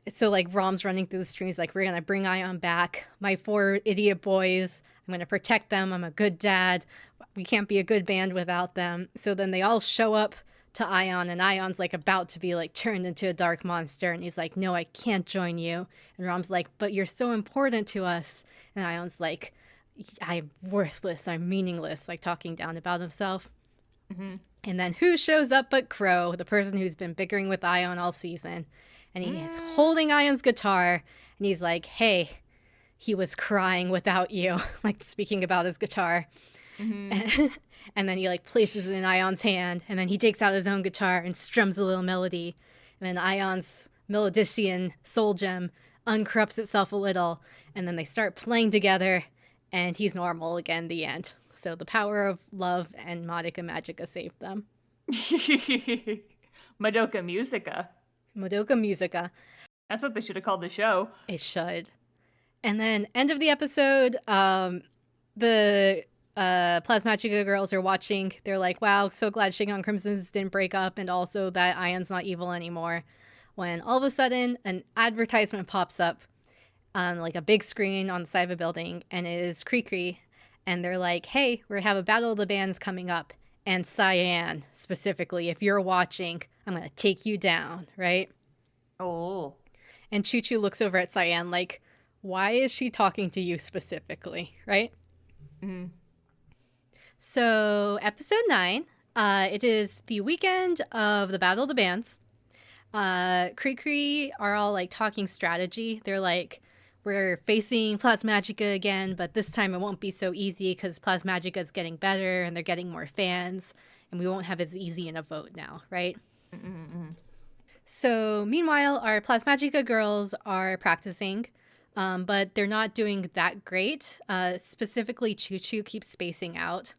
So, like, Rom's running through the streets, like, we're going to bring Ion back. My 4 idiot boys, I'm going to protect them. I'm a good dad. We can't be a good band without them. So then they all show up to Ion, and Ion's like about to be like turned into a dark monster, and he's like, no, I can't join you. And Rom's like, but you're so important to us. And Ion's like, I'm worthless, I'm meaningless, like talking down about himself. And then who shows up but Crow, the person who's been bickering with Ion all season, and he is holding Ion's guitar, and he's like, hey, he was crying without you, like speaking about his guitar. And then he like places it in Ion's hand, and then he takes out his own guitar and strums a little melody, and then Ion's melodician soul gem uncorrupts itself a little, and then they start playing together, and he's normal again. The end. So the power of love and Madoka Magica saved them. Madoka Musica. Madoka Musica. That's what they should have called the show. It should. And then end of the episode, the Plasmagica girls are watching. They're like, wow, so glad Shingon Crimson's didn't break up, and also that Ion's not evil anymore. When all of a sudden, an advertisement pops up on like a big screen on the side of a building, and it is Cree. And they're like, hey, we have a Battle of the Bands coming up, and Cyan, specifically, if you're watching, I'm going to take you down, right? Oh. And Choo-Choo looks over at Cyan like, why is she talking to you specifically, right? So, episode 9, it is the weekend of the Battle of the Bands. Cree are all like talking strategy. They're like, we're facing Plasmagica again, but this time it won't be so easy because Plasmagica is getting better and they're getting more fans, and we won't have as easy in a vote now, right? So, meanwhile, our Plasmagica girls are practicing. but they're not doing that great. Specifically, Choo Choo keeps spacing out.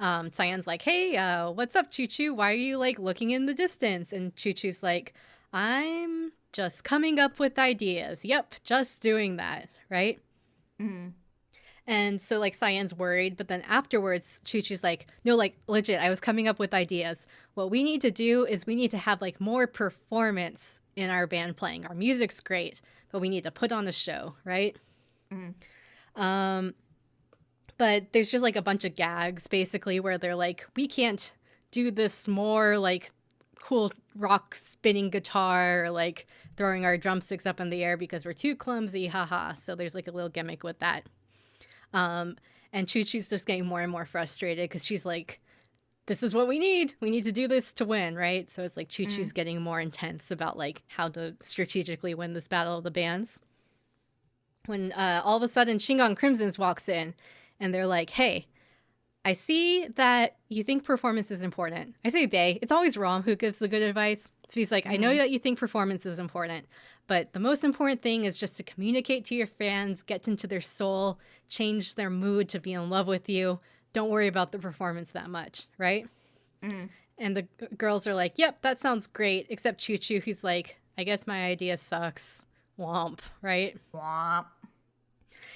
Cyan's like, hey, what's up, Choo Choo? Why are you like looking in the distance? And Choo Choo's like, I'm just coming up with ideas. Yep, just doing that, right? Mm-hmm. And so like Cyan's worried, but then afterwards Choo Choo's like, no, like legit, I was coming up with ideas. What we need to do is we need to have like more performance in our band playing. Our music's great, but we need to put on a show, right? Mm-hmm. But there's just like a bunch of gags basically where they're like, we can't do this more like cool rock spinning guitar or like throwing our drumsticks up in the air because we're too clumsy, haha. So there's like a little gimmick with that. And Choo Choo's just getting more and more frustrated because she's like, this is what we need. We need to do this to win, right? So it's like Choo Choo's getting more intense about like how to strategically win this battle of the bands. When all of a sudden Shingon Crimson's walks in and they're like, hey, I see that you think performance is important. I say they. It's always Rom who gives the good advice. So he's like, I know that you think performance is important, but the most important thing is just to communicate to your fans, get into their soul, change their mood to be in love with you. Don't worry about the performance that much, right? Mm-hmm. And the girls are like, yep, that sounds great, except Choo Choo, who's like, I guess my idea sucks. Womp, right? Womp.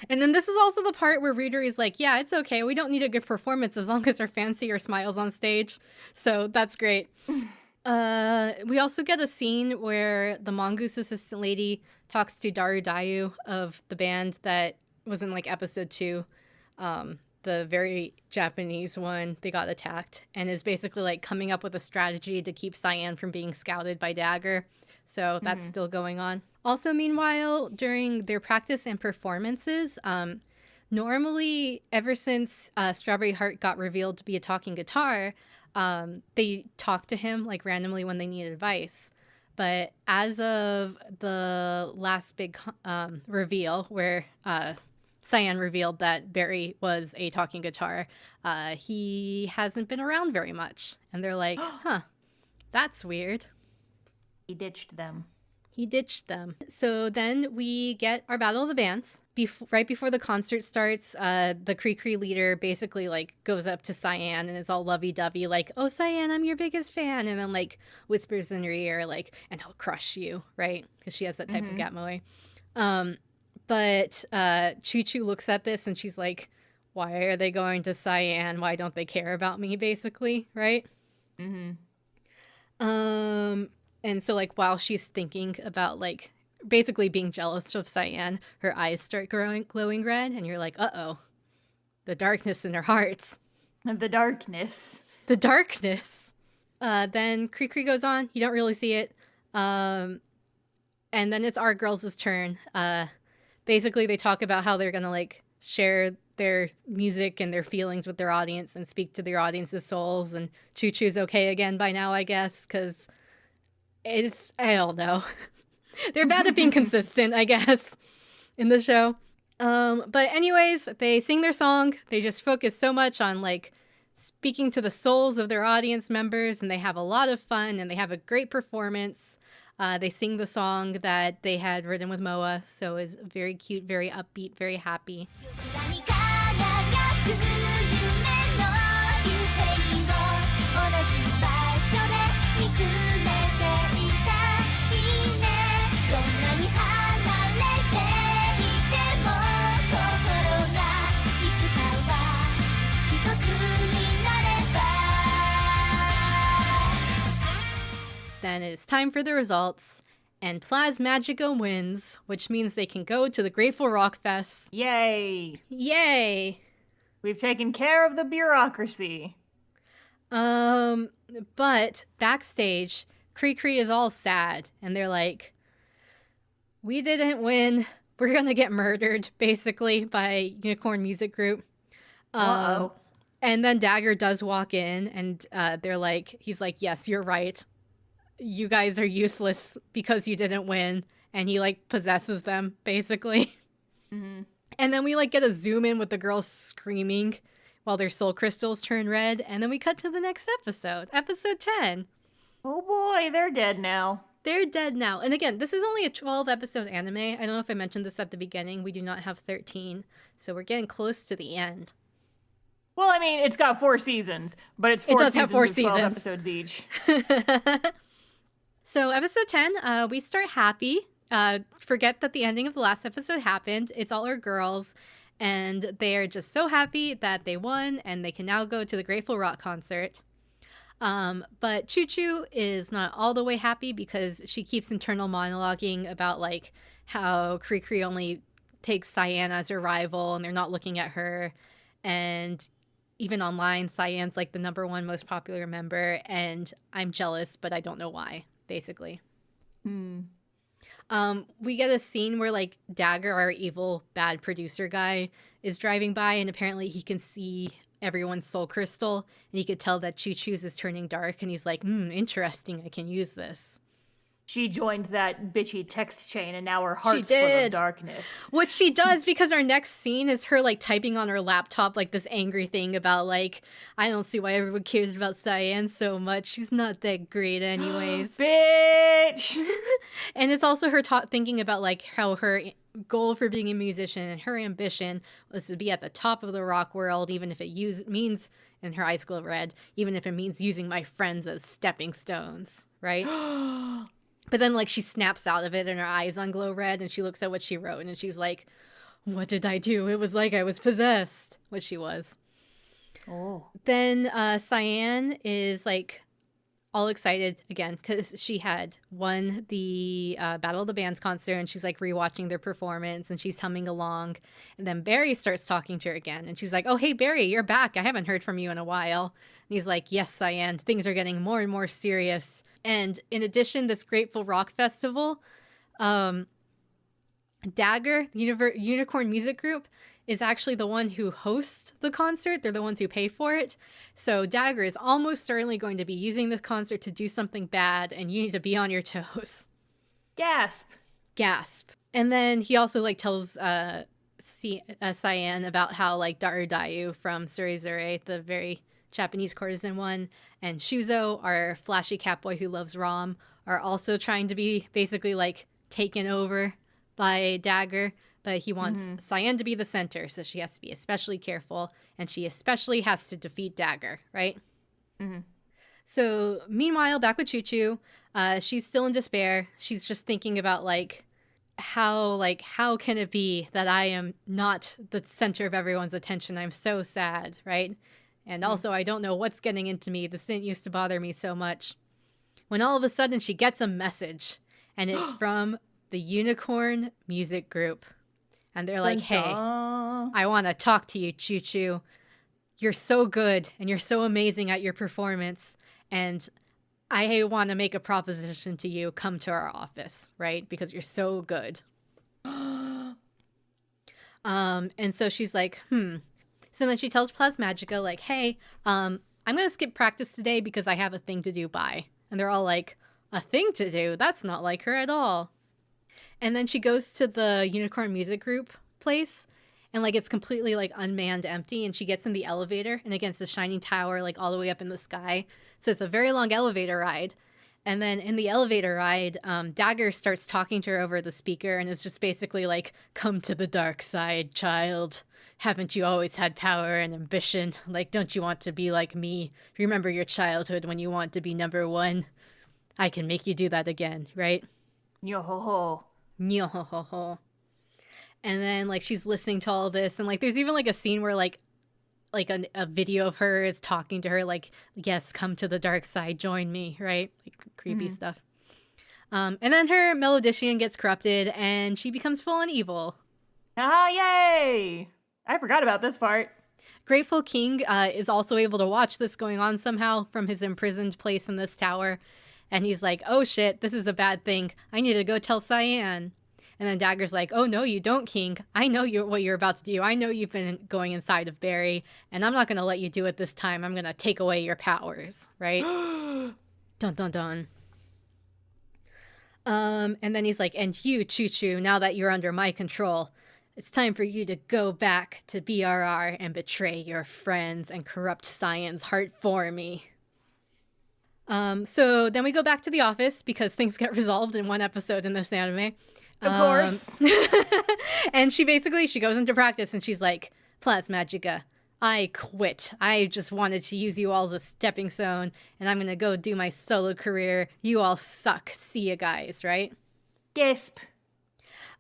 And then this is also the part where Reader is like, yeah, it's okay. We don't need a good performance as long as our fans see your smiles on stage. So that's great. We also get a scene where the Mongoose assistant lady talks to Daru Dayu of the band that was in like episode 2, the very Japanese one. They got attacked and is basically like coming up with a strategy to keep Cyan from being scouted by Dagger. So that's still going on. Also, meanwhile, during their practice and performances, normally ever since Strawberry Heart got revealed to be a talking guitar, they talk to him like randomly when they need advice. But as of the last big reveal where Cyan revealed that Barry was a talking guitar, he hasn't been around very much. And they're like, huh, that's weird. He ditched them. He ditched them. So then we get our Battle of the Bands. Right before the concert starts, the Cree leader basically like goes up to Cyan and is all lovey-dovey like, oh, Cyan, I'm your biggest fan. And then like whispers in her ear like, and he'll crush you, right? Because she has that type of gatmoe. But Choo Choo looks at this and she's like, why are they going to Cyan? Why don't they care about me, basically, right? And so, like, while she's thinking about, like, basically being jealous of Cyan, her eyes start glowing red, and you're like, uh-oh. The darkness in her hearts. The darkness. The darkness. Then Cree goes on. You don't really see it. And then it's our girls' turn. Basically, they talk about how they're going to, like, share their music and their feelings with their audience and speak to their audience's souls. And Choo Choo's okay again by now, I guess, because... I don't know. They're bad at being consistent, I guess, in the show. But anyways, they sing their song. They just focus so much on, like, speaking to the souls of their audience members, and they have a lot of fun, and they have a great performance. They sing the song that they had written with Moa, so it's very cute, very upbeat, very happy. Then it's time for the results, and Plasmagico wins, which means they can go to the Grateful Rock Fest. Yay! Yay! We've taken care of the bureaucracy. But backstage, Cree is all sad, and they're like, we didn't win. We're gonna get murdered, basically, by Unicorn Music Group. Uh-oh. And then Dagger does walk in, and he's like, yes, you're right. You guys are useless because you didn't win. And he, like, possesses them, basically. Mm-hmm. And then we, like, get a zoom in with the girls screaming while their soul crystals turn red. And then we cut to the next episode, episode 10. Oh boy, they're dead now. They're dead now. And again, this is only a 12-episode anime. I don't know if I mentioned this at the beginning. We do not have 13. So we're getting close to the end. Well, I mean, it's got 4 seasons, but it's 4 does have 4 of 12 seasons. episodes each. So episode 10, we start happy. Forget that the ending of the last episode happened. It's all our girls. And they are just so happy that they won and they can now go to the Grateful Rock concert. But Choo Choo is not all the way happy because she keeps internal monologuing about like how Cree only takes Cyan as her rival and they're not looking at her. And even online, Cyan's like the #1 most popular member and I'm jealous, but I don't know why, basically. We get a scene where like Dagger, our evil bad producer guy, is driving by and apparently he can see everyone's soul crystal and he could tell that Choo Choo's is turning dark and he's like, interesting, I can use this. She joined that bitchy text chain and now her heart's full of darkness. Which she does because our next scene is her like typing on her laptop like this angry thing about like, I don't see why everyone cares about Cyan so much. She's not that great anyways. Bitch! And it's also her thinking about like how her goal for being a musician and her ambition was to be at the top of the rock world, even if it means, and her eyes glow red, even if it means using my friends as stepping stones, right? But then, like, she snaps out of it and her eyes unglow red and she looks at what she wrote and she's like, what did I do? It was like I was possessed, which she was. Oh. Then Cyan is, like, all excited again because she had won the Battle of the Bands concert and she's, like, rewatching their performance and she's humming along. And then Barry starts talking to her again and she's like, oh, hey, Barry, you're back. I haven't heard from you in a while. And he's like, yes, Cyan, things are getting more and more serious. And in addition, this Grateful Rock Festival, Dagger, the Unicorn Music Group, is actually the one who hosts the concert. They're the ones who pay for it. So Dagger is almost certainly going to be using this concert to do something bad, and you need to be on your toes. Gasp. Gasp. And then he also like tells Cyan about how like Darudayu from Surizure, the very Japanese courtesan one, and Shuzo, our flashy catboy who loves Rom, are also trying to be basically like taken over by Dagger, but he wants Cyan to be the center, so she has to be especially careful, and she especially has to defeat Dagger, right? So meanwhile, back with Choo Choo, she's still in despair. She's just thinking about how can it be that I am not the center of everyone's attention? I'm so sad, right? And also, I don't know what's getting into me. This didn't used to bother me so much. When all of a sudden she gets a message, and it's from the Unicorn Music Group. And they're like, hey, I want to talk to you, Choo Choo. You're so good, and you're so amazing at your performance. And I want to make a proposition to you. Come to our office, right? Because you're so good. And so she's like, So then she tells Plasmagica, like, hey, I'm going to skip practice today because I have a thing to do, bye. And they're all like, a thing to do? That's not like her at all. And then she goes to the Unicorn Music Group place, and, like, it's completely, like, unmanned, empty, and she gets in the elevator, and against the shining tower, like, all the way up in the sky. So it's a very long elevator ride. And then in the elevator ride, Dagger starts talking to her over the speaker and is just basically like, come to the dark side, child. Haven't you always had power and ambition? Like, don't you want to be like me? Remember your childhood when you want to be #1? I can make you do that again, right? Yo-ho-ho. Yo-ho-ho-ho. And then, like, she's listening to all this. And, like, there's even, like, a scene where, like a video of her is talking to her, like, yes, come to the dark side, join me, right? Like, creepy stuff. And then her melodician gets corrupted, and she becomes full-on evil. Ah, yay! I forgot about this part. Grateful King is also able to watch this going on somehow from his imprisoned place in this tower. And he's like, oh shit, this is a bad thing. I need to go tell Cyan. And then Dagger's like, oh no, you don't, King. I know what you're about to do. I know you've been going inside of Barry, and I'm not going to let you do it this time. I'm going to take away your powers, right? Dun dun dun. And then he's like, and you, Choo Choo, now that you're under my control, it's time for you to go back to BRR and betray your friends and corrupt Cyan's heart for me. So then we go back to the office because things get resolved in one episode in this anime. Of course. And she goes into practice and she's like, Plasmagica, I quit. I just wanted to use you all as a stepping stone, and I'm going to go do my solo career. You all suck. See ya, guys, right? Gasp.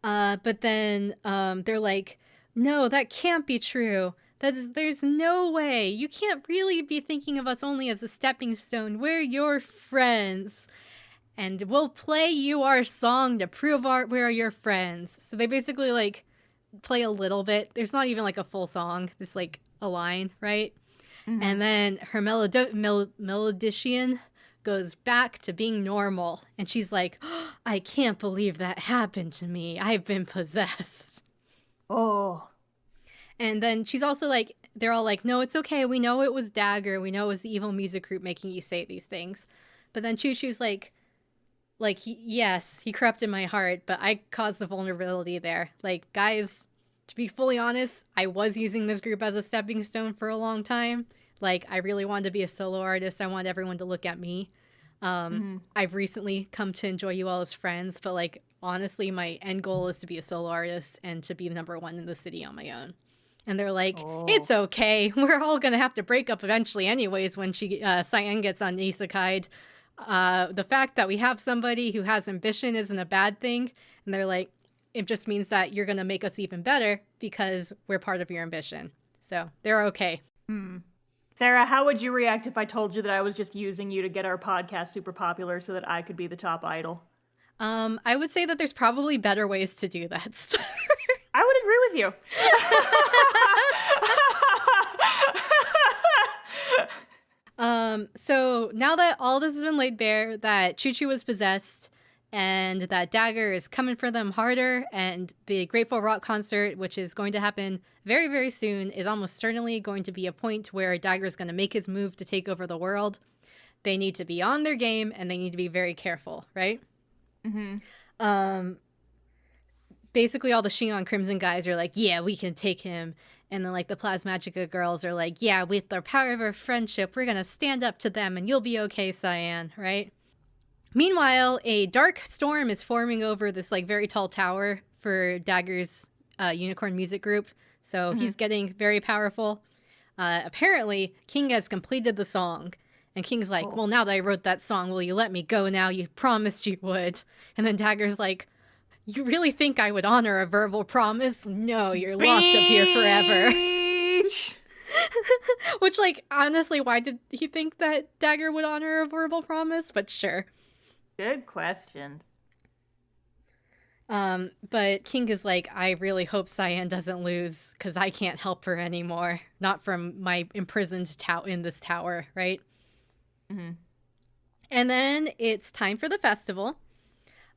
But then they're like, no, that can't be true. There's no way. You can't really be thinking of us only as a stepping stone. We're your friends. And we'll play you our song to prove we're your friends. So they basically like play a little bit. There's not even like a full song. It's like a line, right? Mm-hmm. And then her melodician goes back to being normal. And she's like, oh, I can't believe that happened to me. I've been possessed. Oh. And then she's also like, they're all like, no, it's okay. We know it was Dagger. We know it was the evil music group making you say these things. But then Choo Choo's like, yes, he corrupted my heart, but I caused the vulnerability there. Like, guys, to be fully honest, I was using this group as a stepping stone for a long time. Like, I really wanted to be a solo artist. I wanted everyone to look at me. I've recently come to enjoy you all as friends, but like, honestly, my end goal is to be a solo artist and to be number one in the city on my own. And they're like, It's okay. We're all going to have to break up eventually anyways when Cyan gets on isekai'd. The fact that we have somebody who has ambition isn't a bad thing. And they're like, it just means that you're going to make us even better because we're part of your ambition. So they're okay. Sarah, how would you react if I told you that I was just using you to get our podcast super popular so that I could be the top idol? I would say that there's probably better ways to do that. I would agree with you. So now that all this has been laid bare, that Choo Choo was possessed and that Dagger is coming for them harder, and the Grateful Rock concert, which is going to happen very, very soon, is almost certainly going to be a point where Dagger is going to make his move to take over the world. They need to be on their game and they need to be very careful, right? Mm-hmm. Basically all the Shingon Crimson guys are like, yeah, we can take him. And then like the Plasmagica girls are like, yeah, with the power of our friendship, we're going to stand up to them and you'll be okay, Cyan, right? Meanwhile, a dark storm is forming over this like very tall tower for Dagger's unicorn music group. So he's getting very powerful. Apparently, King has completed the song. And King's like, well, now that I wrote that song, will you let me go now? You promised you would. And then Dagger's like, you really think I would honor a verbal promise? No, you're locked up here forever. Which, like, honestly, why did he think that Dagger would honor a verbal promise? But sure. Good questions. But King is like, I really hope Cyan doesn't lose because I can't help her anymore. Not from my imprisoned in this tower, right? Mm-hmm. And then it's time for the festival.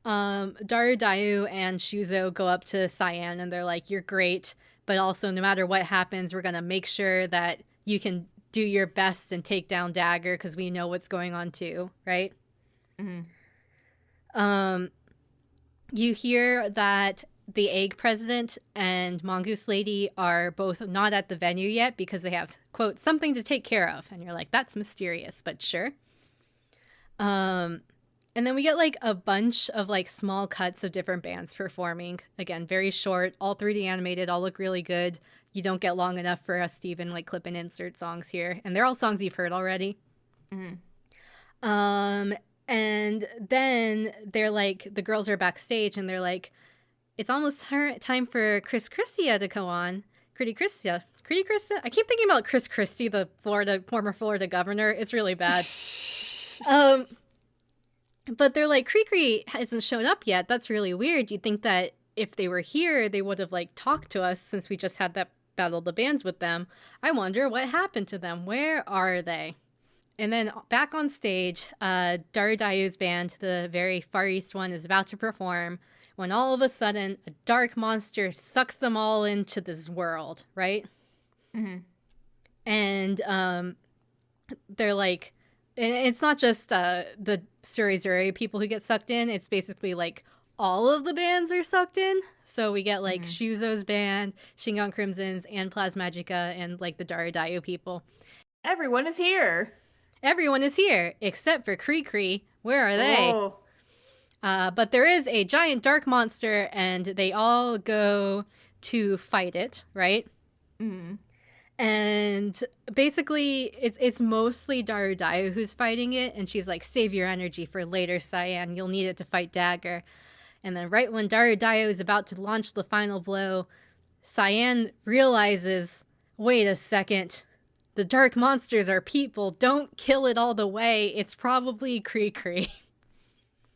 Daru and Shuzo go up to Cyan and they're like, you're great, but also no matter what happens, we're going to make sure that you can do your best and take down Dagger because we know what's going on too, right? Mm-hmm. You hear that the Egg President and Mongoose Lady are both not at the venue yet because they have, quote, something to take care of. And you're like, that's mysterious, but sure. And then we get like a bunch of like small cuts of different bands performing. Again, very short, all 3D animated, all look really good. You don't get long enough for us to even like clip and insert songs here. And they're all songs you've heard already. Mm-hmm. And then they're like, the girls are backstage and they're like, it's almost time for Chris Christia to go on. Pretty Christia. I keep thinking about Chris Christie, the former Florida governor. It's really bad. But they're like, Cree hasn't shown up yet. That's really weird. You'd think that if they were here, they would have like talked to us since we just had that battle of the bands with them. I wonder what happened to them. Where are they? And then back on stage, Darudayu's band, the very far east one, is about to perform when all of a sudden a dark monster sucks them all into this world, right? Mm-hmm. And they're like, and it's not just the Surizuri people who get sucked in. It's basically like all of the bands are sucked in. So we get like Shuzo's band, Shingon Crimson's, and Plasmagica, and like the Darudayu people. Everyone is here. Everyone is here except for Cree. Where are they? Oh. But there is a giant dark monster, and they all go to fight it, right? Mm. And basically, it's mostly Darudayu who's fighting it, and she's like, save your energy for later, Cyan. You'll need it to fight Dagger. And then right when Darudayu is about to launch the final blow, Cyan realizes, wait a second, the dark monsters are people. Don't kill it all the way. It's probably Cree.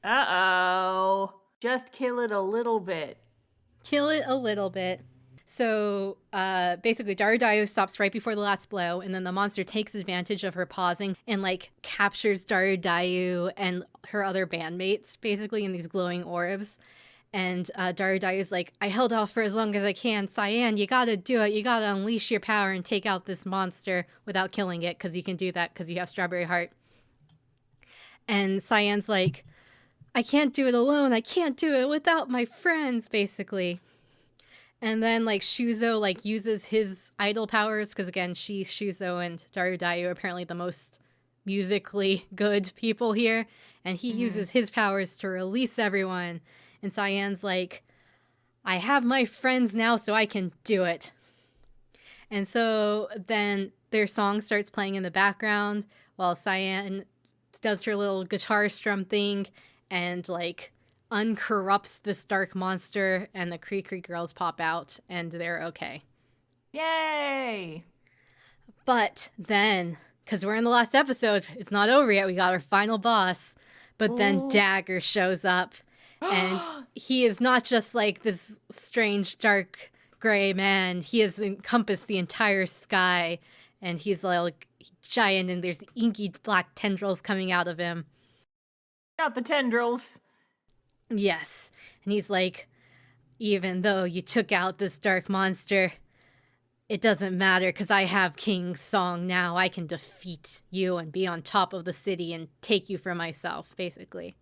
Uh-oh. Just kill it a little bit. Kill it a little bit. So basically Darudayu stops right before the last blow, and then the monster takes advantage of her pausing and like captures Darudayu and her other bandmates basically in these glowing orbs. And Darudayu's like, I held off for as long as I can. Cyan, you gotta do it. You gotta unleash your power and take out this monster without killing it, because you can do that because you have Strawberry Heart. And Cyan's like, I can't do it alone. I can't do it without my friends, basically. And then, like, Shuzo, like, uses his iDOL powers, because, again, Shuzo and Darudayu are apparently the most musically good people here, and he uses his powers to release everyone. And Cyan's like, I have my friends now, so I can do it. And so then their song starts playing in the background while Cyan does her little guitar strum thing and, like, uncorrupts this dark monster, and the Cree girls pop out, and they're okay. Yay! But then, because we're in the last episode, it's not over yet, we got our final boss, but then Dagger shows up, and he is not just like this strange dark gray man, he has encompassed the entire sky, and he's like giant, and there's inky black tendrils coming out of him. Not the tendrils. Yes. And he's like, even though you took out this dark monster, it doesn't matter because I have King's song now. I can defeat you and be on top of the city and take you for myself, basically.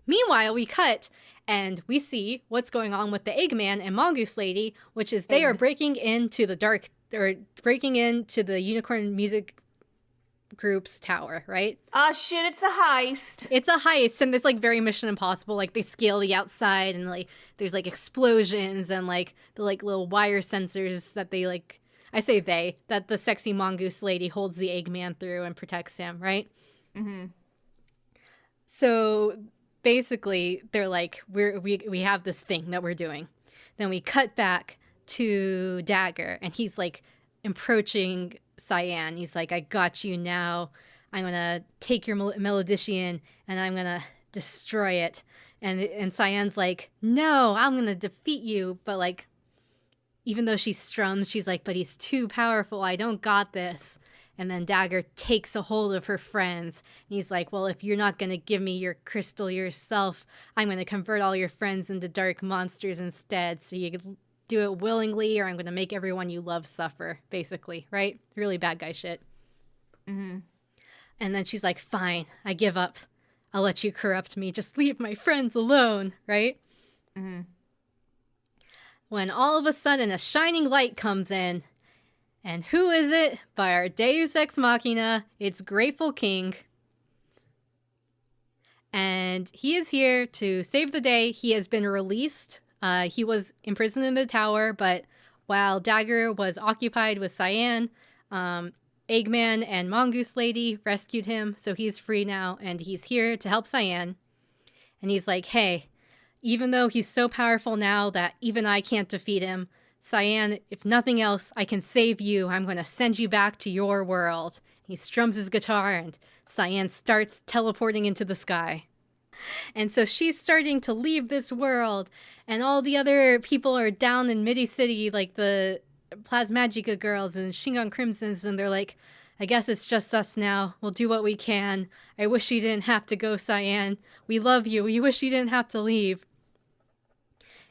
Meanwhile, we cut and we see what's going on with the Eggman and Mongoose Lady, which is they are breaking into the Unicorn Music Group's tower, right? Ah, shit, it's a heist. It's a heist, and it's like very Mission Impossible. Like they scale the outside, and like there's like explosions and like the like little wire sensors that they like. I say they, that the sexy mongoose lady holds the Eggman through and protects him, right? Mm-hmm. So basically, they're like, we have this thing that we're doing. Then we cut back to Dagger, and he's like approaching Cyan. He's like, I got you now. I'm gonna take your melodician and I'm gonna destroy it. And Cyan's like, no, I'm gonna defeat you. But like, even though she strums, she's like, but he's too powerful. I don't got this. And then Dagger takes a hold of her friends. And he's like, well, if you're not gonna give me your crystal yourself, I'm gonna convert all your friends into dark monsters instead. So you can do it willingly, or I'm going to make everyone you love suffer, basically, right? Really bad guy shit. Mm-hmm. And then she's like, fine, I give up. I'll let you corrupt me. Just leave my friends alone, right? Mm-hmm. When all of a sudden a shining light comes in. And who is it? By our Deus Ex Machina, it's Grateful King. And he is here to save the day. He has been released. He was imprisoned in the tower, but while Dagger was occupied with Cyan, Eggman and Mongoose Lady rescued him, so he's free now, and he's here to help Cyan. And he's like, hey, even though he's so powerful now that even I can't defeat him, Cyan, if nothing else, I can save you. I'm going to send you back to your world. He strums his guitar, and Cyan starts teleporting into the sky. And so she's starting to leave this world, and all the other people are down in Midi City, like the Plasmagica girls and Shingon Crimsons, and they're like, I guess it's just us now. We'll do what we can. I wish you didn't have to go, Cyan. We love you. We wish you didn't have to leave.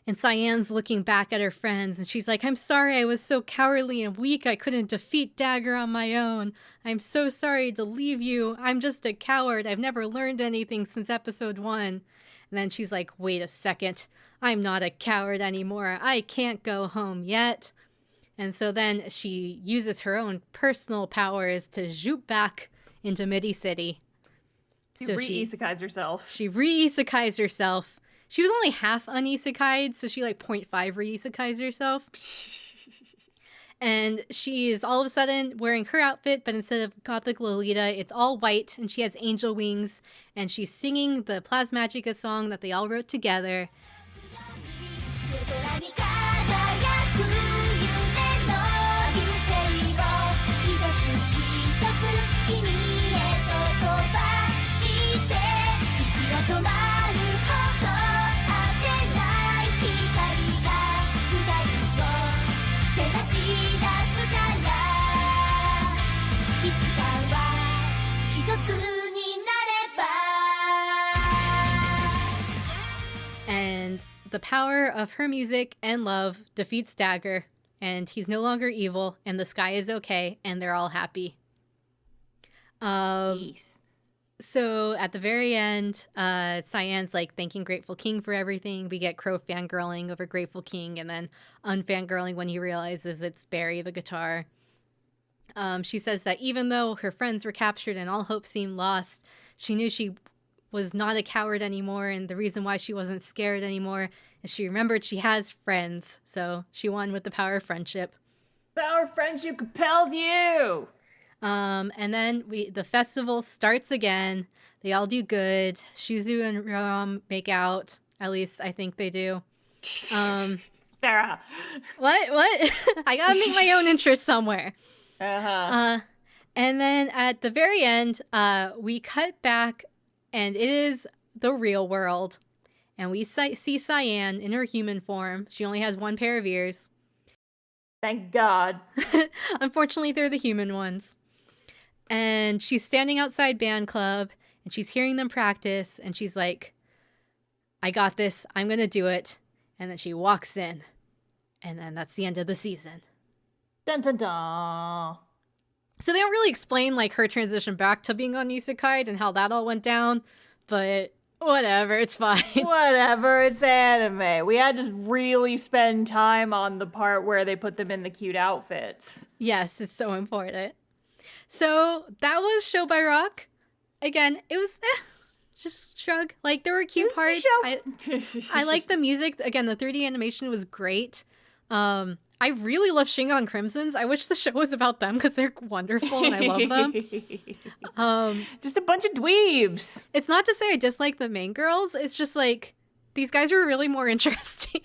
And Cyan's looking back at her friends, and she's like, I'm sorry I was so cowardly and weak I couldn't defeat Dagger on my own. I'm so sorry to leave you. I'm just a coward. I've never learned anything since episode 1. And then she's like, wait a second. I'm not a coward anymore. I can't go home yet. And so then she uses her own personal powers to zoop back into Midi City. She re-isekai's herself. She re-isekai's herself. She was only half un-isekai'd, so she like 0.5 re-isekai's herself. And she is all of a sudden wearing her outfit, but instead of Gothic Lolita, it's all white, and she has angel wings, and she's singing the Plasmagica song that they all wrote together. And the power of her music and love defeats Dagger, and he's no longer evil, and the sky is okay, and they're all happy. Peace. So at the very end, Cyan's like thanking Grateful King for everything. We get Crow fangirling over Grateful King, and then unfangirling when he realizes it's Barry the guitar. She says that even though her friends were captured and all hope seemed lost, she knew she was not a coward anymore, and the reason why she wasn't scared anymore is she remembered she has friends, so she won with the power of friendship. Power of friendship compels you! And then the festival starts again. They all do good. Shuzu and Rom make out. At least I think they do. Sarah. What? I gotta make my own interest somewhere. Uh-huh. And then at the very end, we cut back, and it is the real world. And we see Cyan in her human form. She only has one pair of ears. Thank God. Unfortunately, they're the human ones. And she's standing outside band club, and she's hearing them practice, and she's like, I got this. I'm going to do it. And then she walks in. And then that's the end of the season. Dun dun dun. So they don't really explain like her transition back to being on isekai'd and how that all went down, but whatever, it's fine. Whatever, it's anime. We had to really spend time on the part where they put them in the cute outfits. Yes, it's so important. So that was Show by Rock. Again, it was just shrug. Like there were cute parts. I like the music. Again, the 3D animation was great. I really love Shingon Crimsons. I wish the show was about them because they're wonderful and I love them. Just a bunch of dweebs. It's not to say I dislike the main girls. It's just like these guys are really more interesting.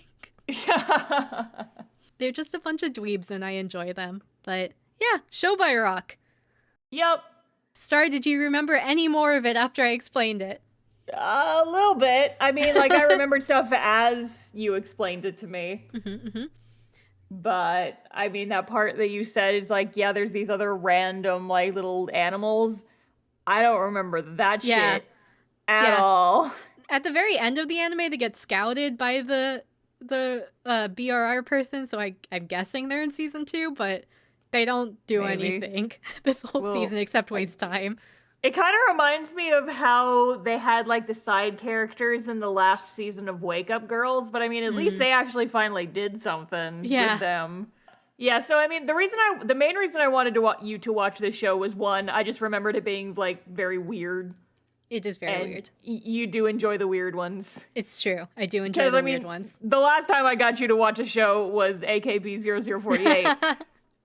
They're just a bunch of dweebs and I enjoy them. But yeah, Show by Rock. Yep. Star, did you remember any more of it after I explained it? A little bit. I mean, like I remembered stuff as you explained it to me. But, I mean, that part that you said is like, yeah, there's these other random, like, little animals. I don't remember that shit at all. At the very end of the anime, they get scouted by the BRR person, so I'm guessing they're in season 2, but they don't do anything this whole season except waste time. It kind of reminds me of how they had, like, the side characters in the last season of Wake Up Girls, but I mean, at least they actually finally did something with them. Yeah, so I mean, the main reason I wanted you to watch this show was one, I just remembered it being, like, very weird. It is very weird. You do enjoy the weird ones. It's true. I do enjoy the weird ones. The last time I got you to watch a show was AKB0048.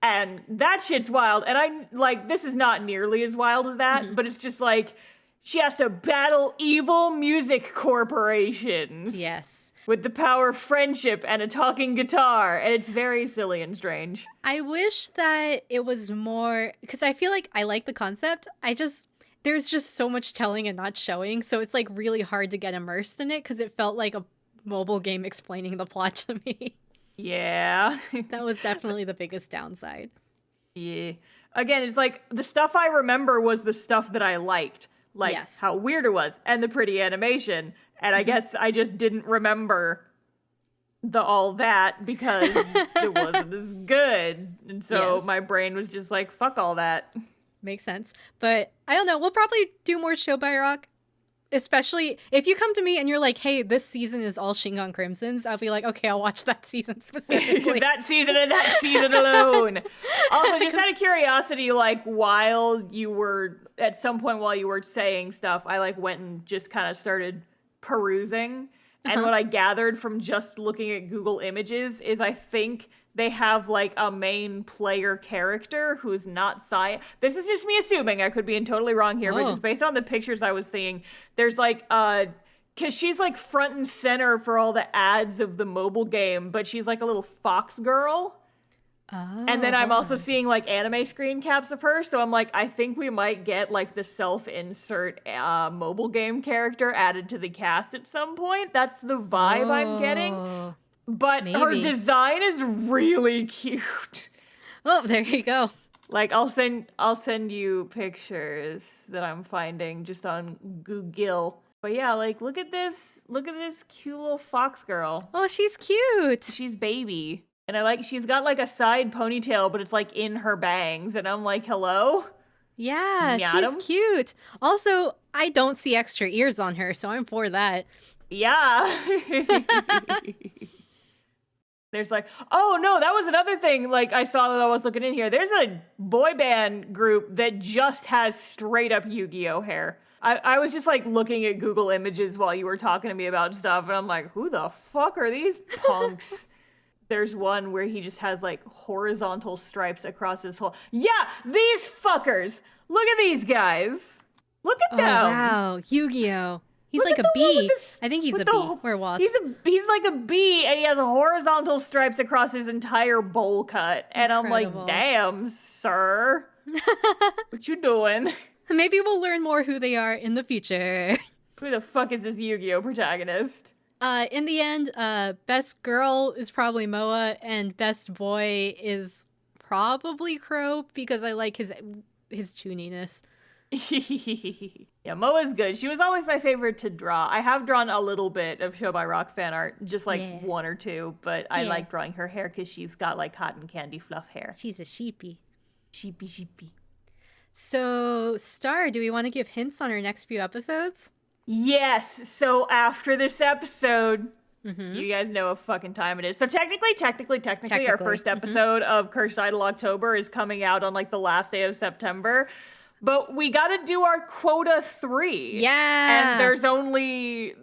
And that shit's wild. And I, like, this is not nearly as wild as that, but it's just like, she has to battle evil music corporations. Yes. With the power of friendship and a talking guitar. And it's very silly and strange. I wish that it was more, because I feel like I like the concept. There's just so much telling and not showing. So it's like really hard to get immersed in it because it felt like a mobile game explaining the plot to me. Yeah. That was definitely the biggest downside. Yeah. Again, it's like the stuff I remember was the stuff that I liked. Like how weird it was and the pretty animation. And I guess I just didn't remember all that because it wasn't as good. And so my brain was just like, fuck all that. Makes sense. But I don't know. We'll probably do more Show by Rock Especially if you come to me and you're like, hey, this season is all Shingon Crimsons, I'll be like, okay, I'll watch that season specifically. That season and that season alone. Also, just out of curiosity, like at some point while you were saying stuff, I like went and just kind of started perusing. And what I gathered from just looking at Google Images is I think they have like a main player character who's not Sai. This is just me assuming. I could be totally wrong here, but just based on the pictures I was seeing, there's like because she's like front and center for all the ads of the mobile game, but she's like a little fox girl. Oh, and then I'm also seeing like anime screen caps of her, so I'm like, I think we might get like the self-insert mobile game character added to the cast at some point. That's the vibe I'm getting. But her design is really cute. Oh, there you go. Like I'll send you pictures that I'm finding just on Google. But yeah, like look at this cute little fox girl. Oh, she's cute. She's baby. And she's got like a side ponytail, but it's like in her bangs. And I'm like, hello? Yeah, she's cute. Also, I don't see extra ears on her, so I'm for that. Yeah. There's like, oh no, that was another thing like I saw that I was looking in here. There's a boy band group that just has straight up Yu-Gi-Oh hair. I was just like looking at Google Images while you were talking to me about stuff, and I'm like, who the fuck are these punks? There's one where he just has like horizontal stripes across his whole. Yeah, these fuckers. Look at these guys. Look at them. Wow, Yu-Gi-Oh. He's like a bee. I think he's a bee or a wasp. He's like a bee, and he has horizontal stripes across his entire bowl cut. And Incredible. I'm like, damn, sir. What you doing? Maybe we'll learn more who they are in the future. Who the fuck is this Yu-Gi-Oh protagonist? In the end, best girl is probably Moa, and best boy is probably Crow because I like his tuniness. Yeah, Moa's good. She was always my favorite to draw. I have drawn a little bit of Show by Rock fan art, just like one or two, but I like drawing her hair because she's got like cotton candy fluff hair. She's a sheepy. Sheepy. So, Star, do we want to give hints on our next few episodes? Yes. So after this episode, you guys know what fucking time it is. So technically, our first episode of Cursed Idol October is coming out on like the last day of September. But we got to do our quota 3. Yeah. And there's only,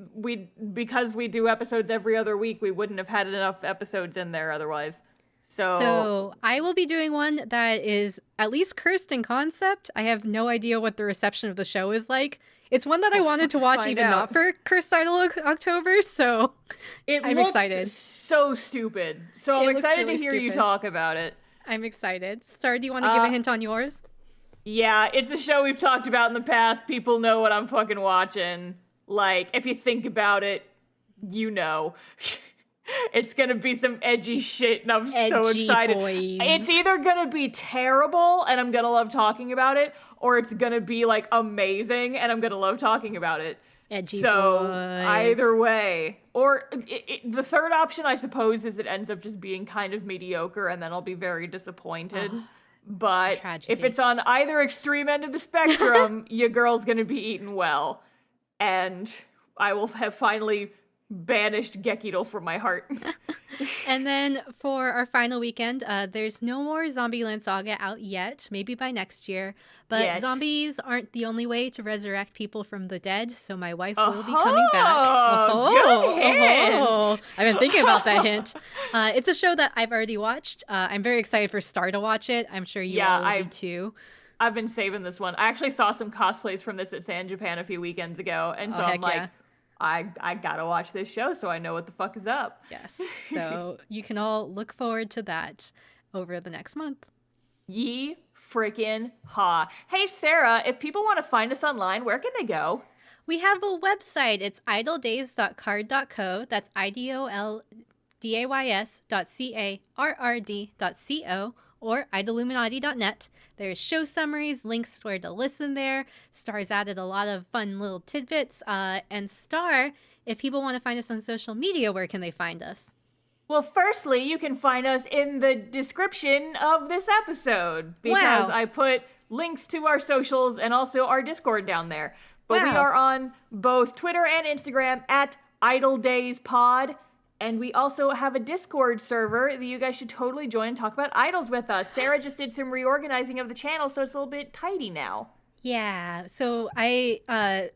because we do episodes every other week, we wouldn't have had enough episodes in there otherwise. So I will be doing one that is at least cursed in concept. I have no idea what the reception of the show is like. It's one that I wanted to watch even not for Cursed Idol October, so I'm excited. So stupid. So I'm excited to hear you talk about it. I'm excited. Star, do you want to give a hint on yours? Yeah, it's a show we've talked about in the past. People know what I'm fucking watching. Like, if you think about it, you know. It's gonna be some edgy shit, and I'm so excited. Boys. It's either gonna be terrible, and I'm gonna love talking about it, or it's gonna be, like, amazing, and I'm gonna love talking about it. Edgy so, boys. Either way. Or the third option, I suppose, is it ends up just being kind of mediocre, and then I'll be very disappointed. But if it's on either extreme end of the spectrum, your girl's gonna be eaten well. And I will have finally banished Gekidol from my heart. And then for our final weekend, there's no more Zombieland Saga out yet, maybe by next year. But zombies aren't the only way to resurrect people from the dead, so my wife will be coming back. Good hint. I've been thinking about that hint. It's a show that I've already watched. I'm very excited for Star to watch it. I'm sure you all will be too. I've been saving this one. I actually saw some cosplays from this at San Japan a few weekends ago, and so I'm like... Yeah. I gotta watch this show so I know what the fuck is up. Yes. So you can all look forward to that over the next month. Ye freaking ha. Hey, Sarah, if people want to find us online, where can they go? We have a website. It's idoldays.card.co. That's idoldays.carrd.co or idolluminati.net. There's show summaries, links where to listen there. Star's added a lot of fun little tidbits. And Star, if people want to find us on social media, where can they find us? Well, firstly, you can find us in the description of this episode because I put links to our socials and also our Discord down there. But we Wow. are on both Twitter and Instagram at Idol Days Pod. And we also have a Discord server that you guys should totally join and talk about idols with us. Sarah just did some reorganizing of the channel, so it's a little bit tidy now. Yeah, so I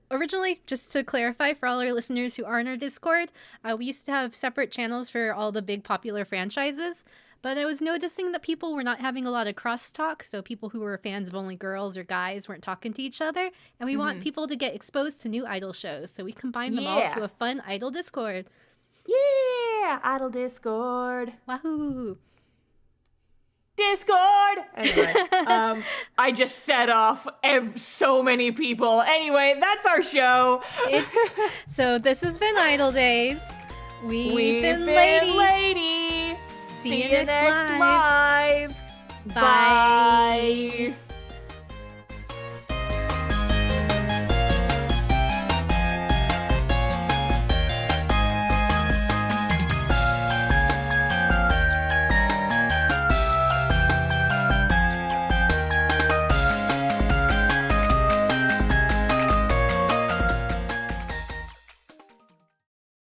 originally, just to clarify for all our listeners who are in our Discord, we used to have separate channels for all the big popular franchises, but I was noticing that people were not having a lot of crosstalk, so people who were fans of only girls or guys weren't talking to each other, and we want people to get exposed to new idol shows, so we combined them all Yeah. to a fun idol Discord. Yeah, Idol Discord. Wahoo! Discord! Anyway, I just set off so many people. Anyway, that's our show. So this has been Idol Days. We've been Lady. See you next live. Bye. Bye.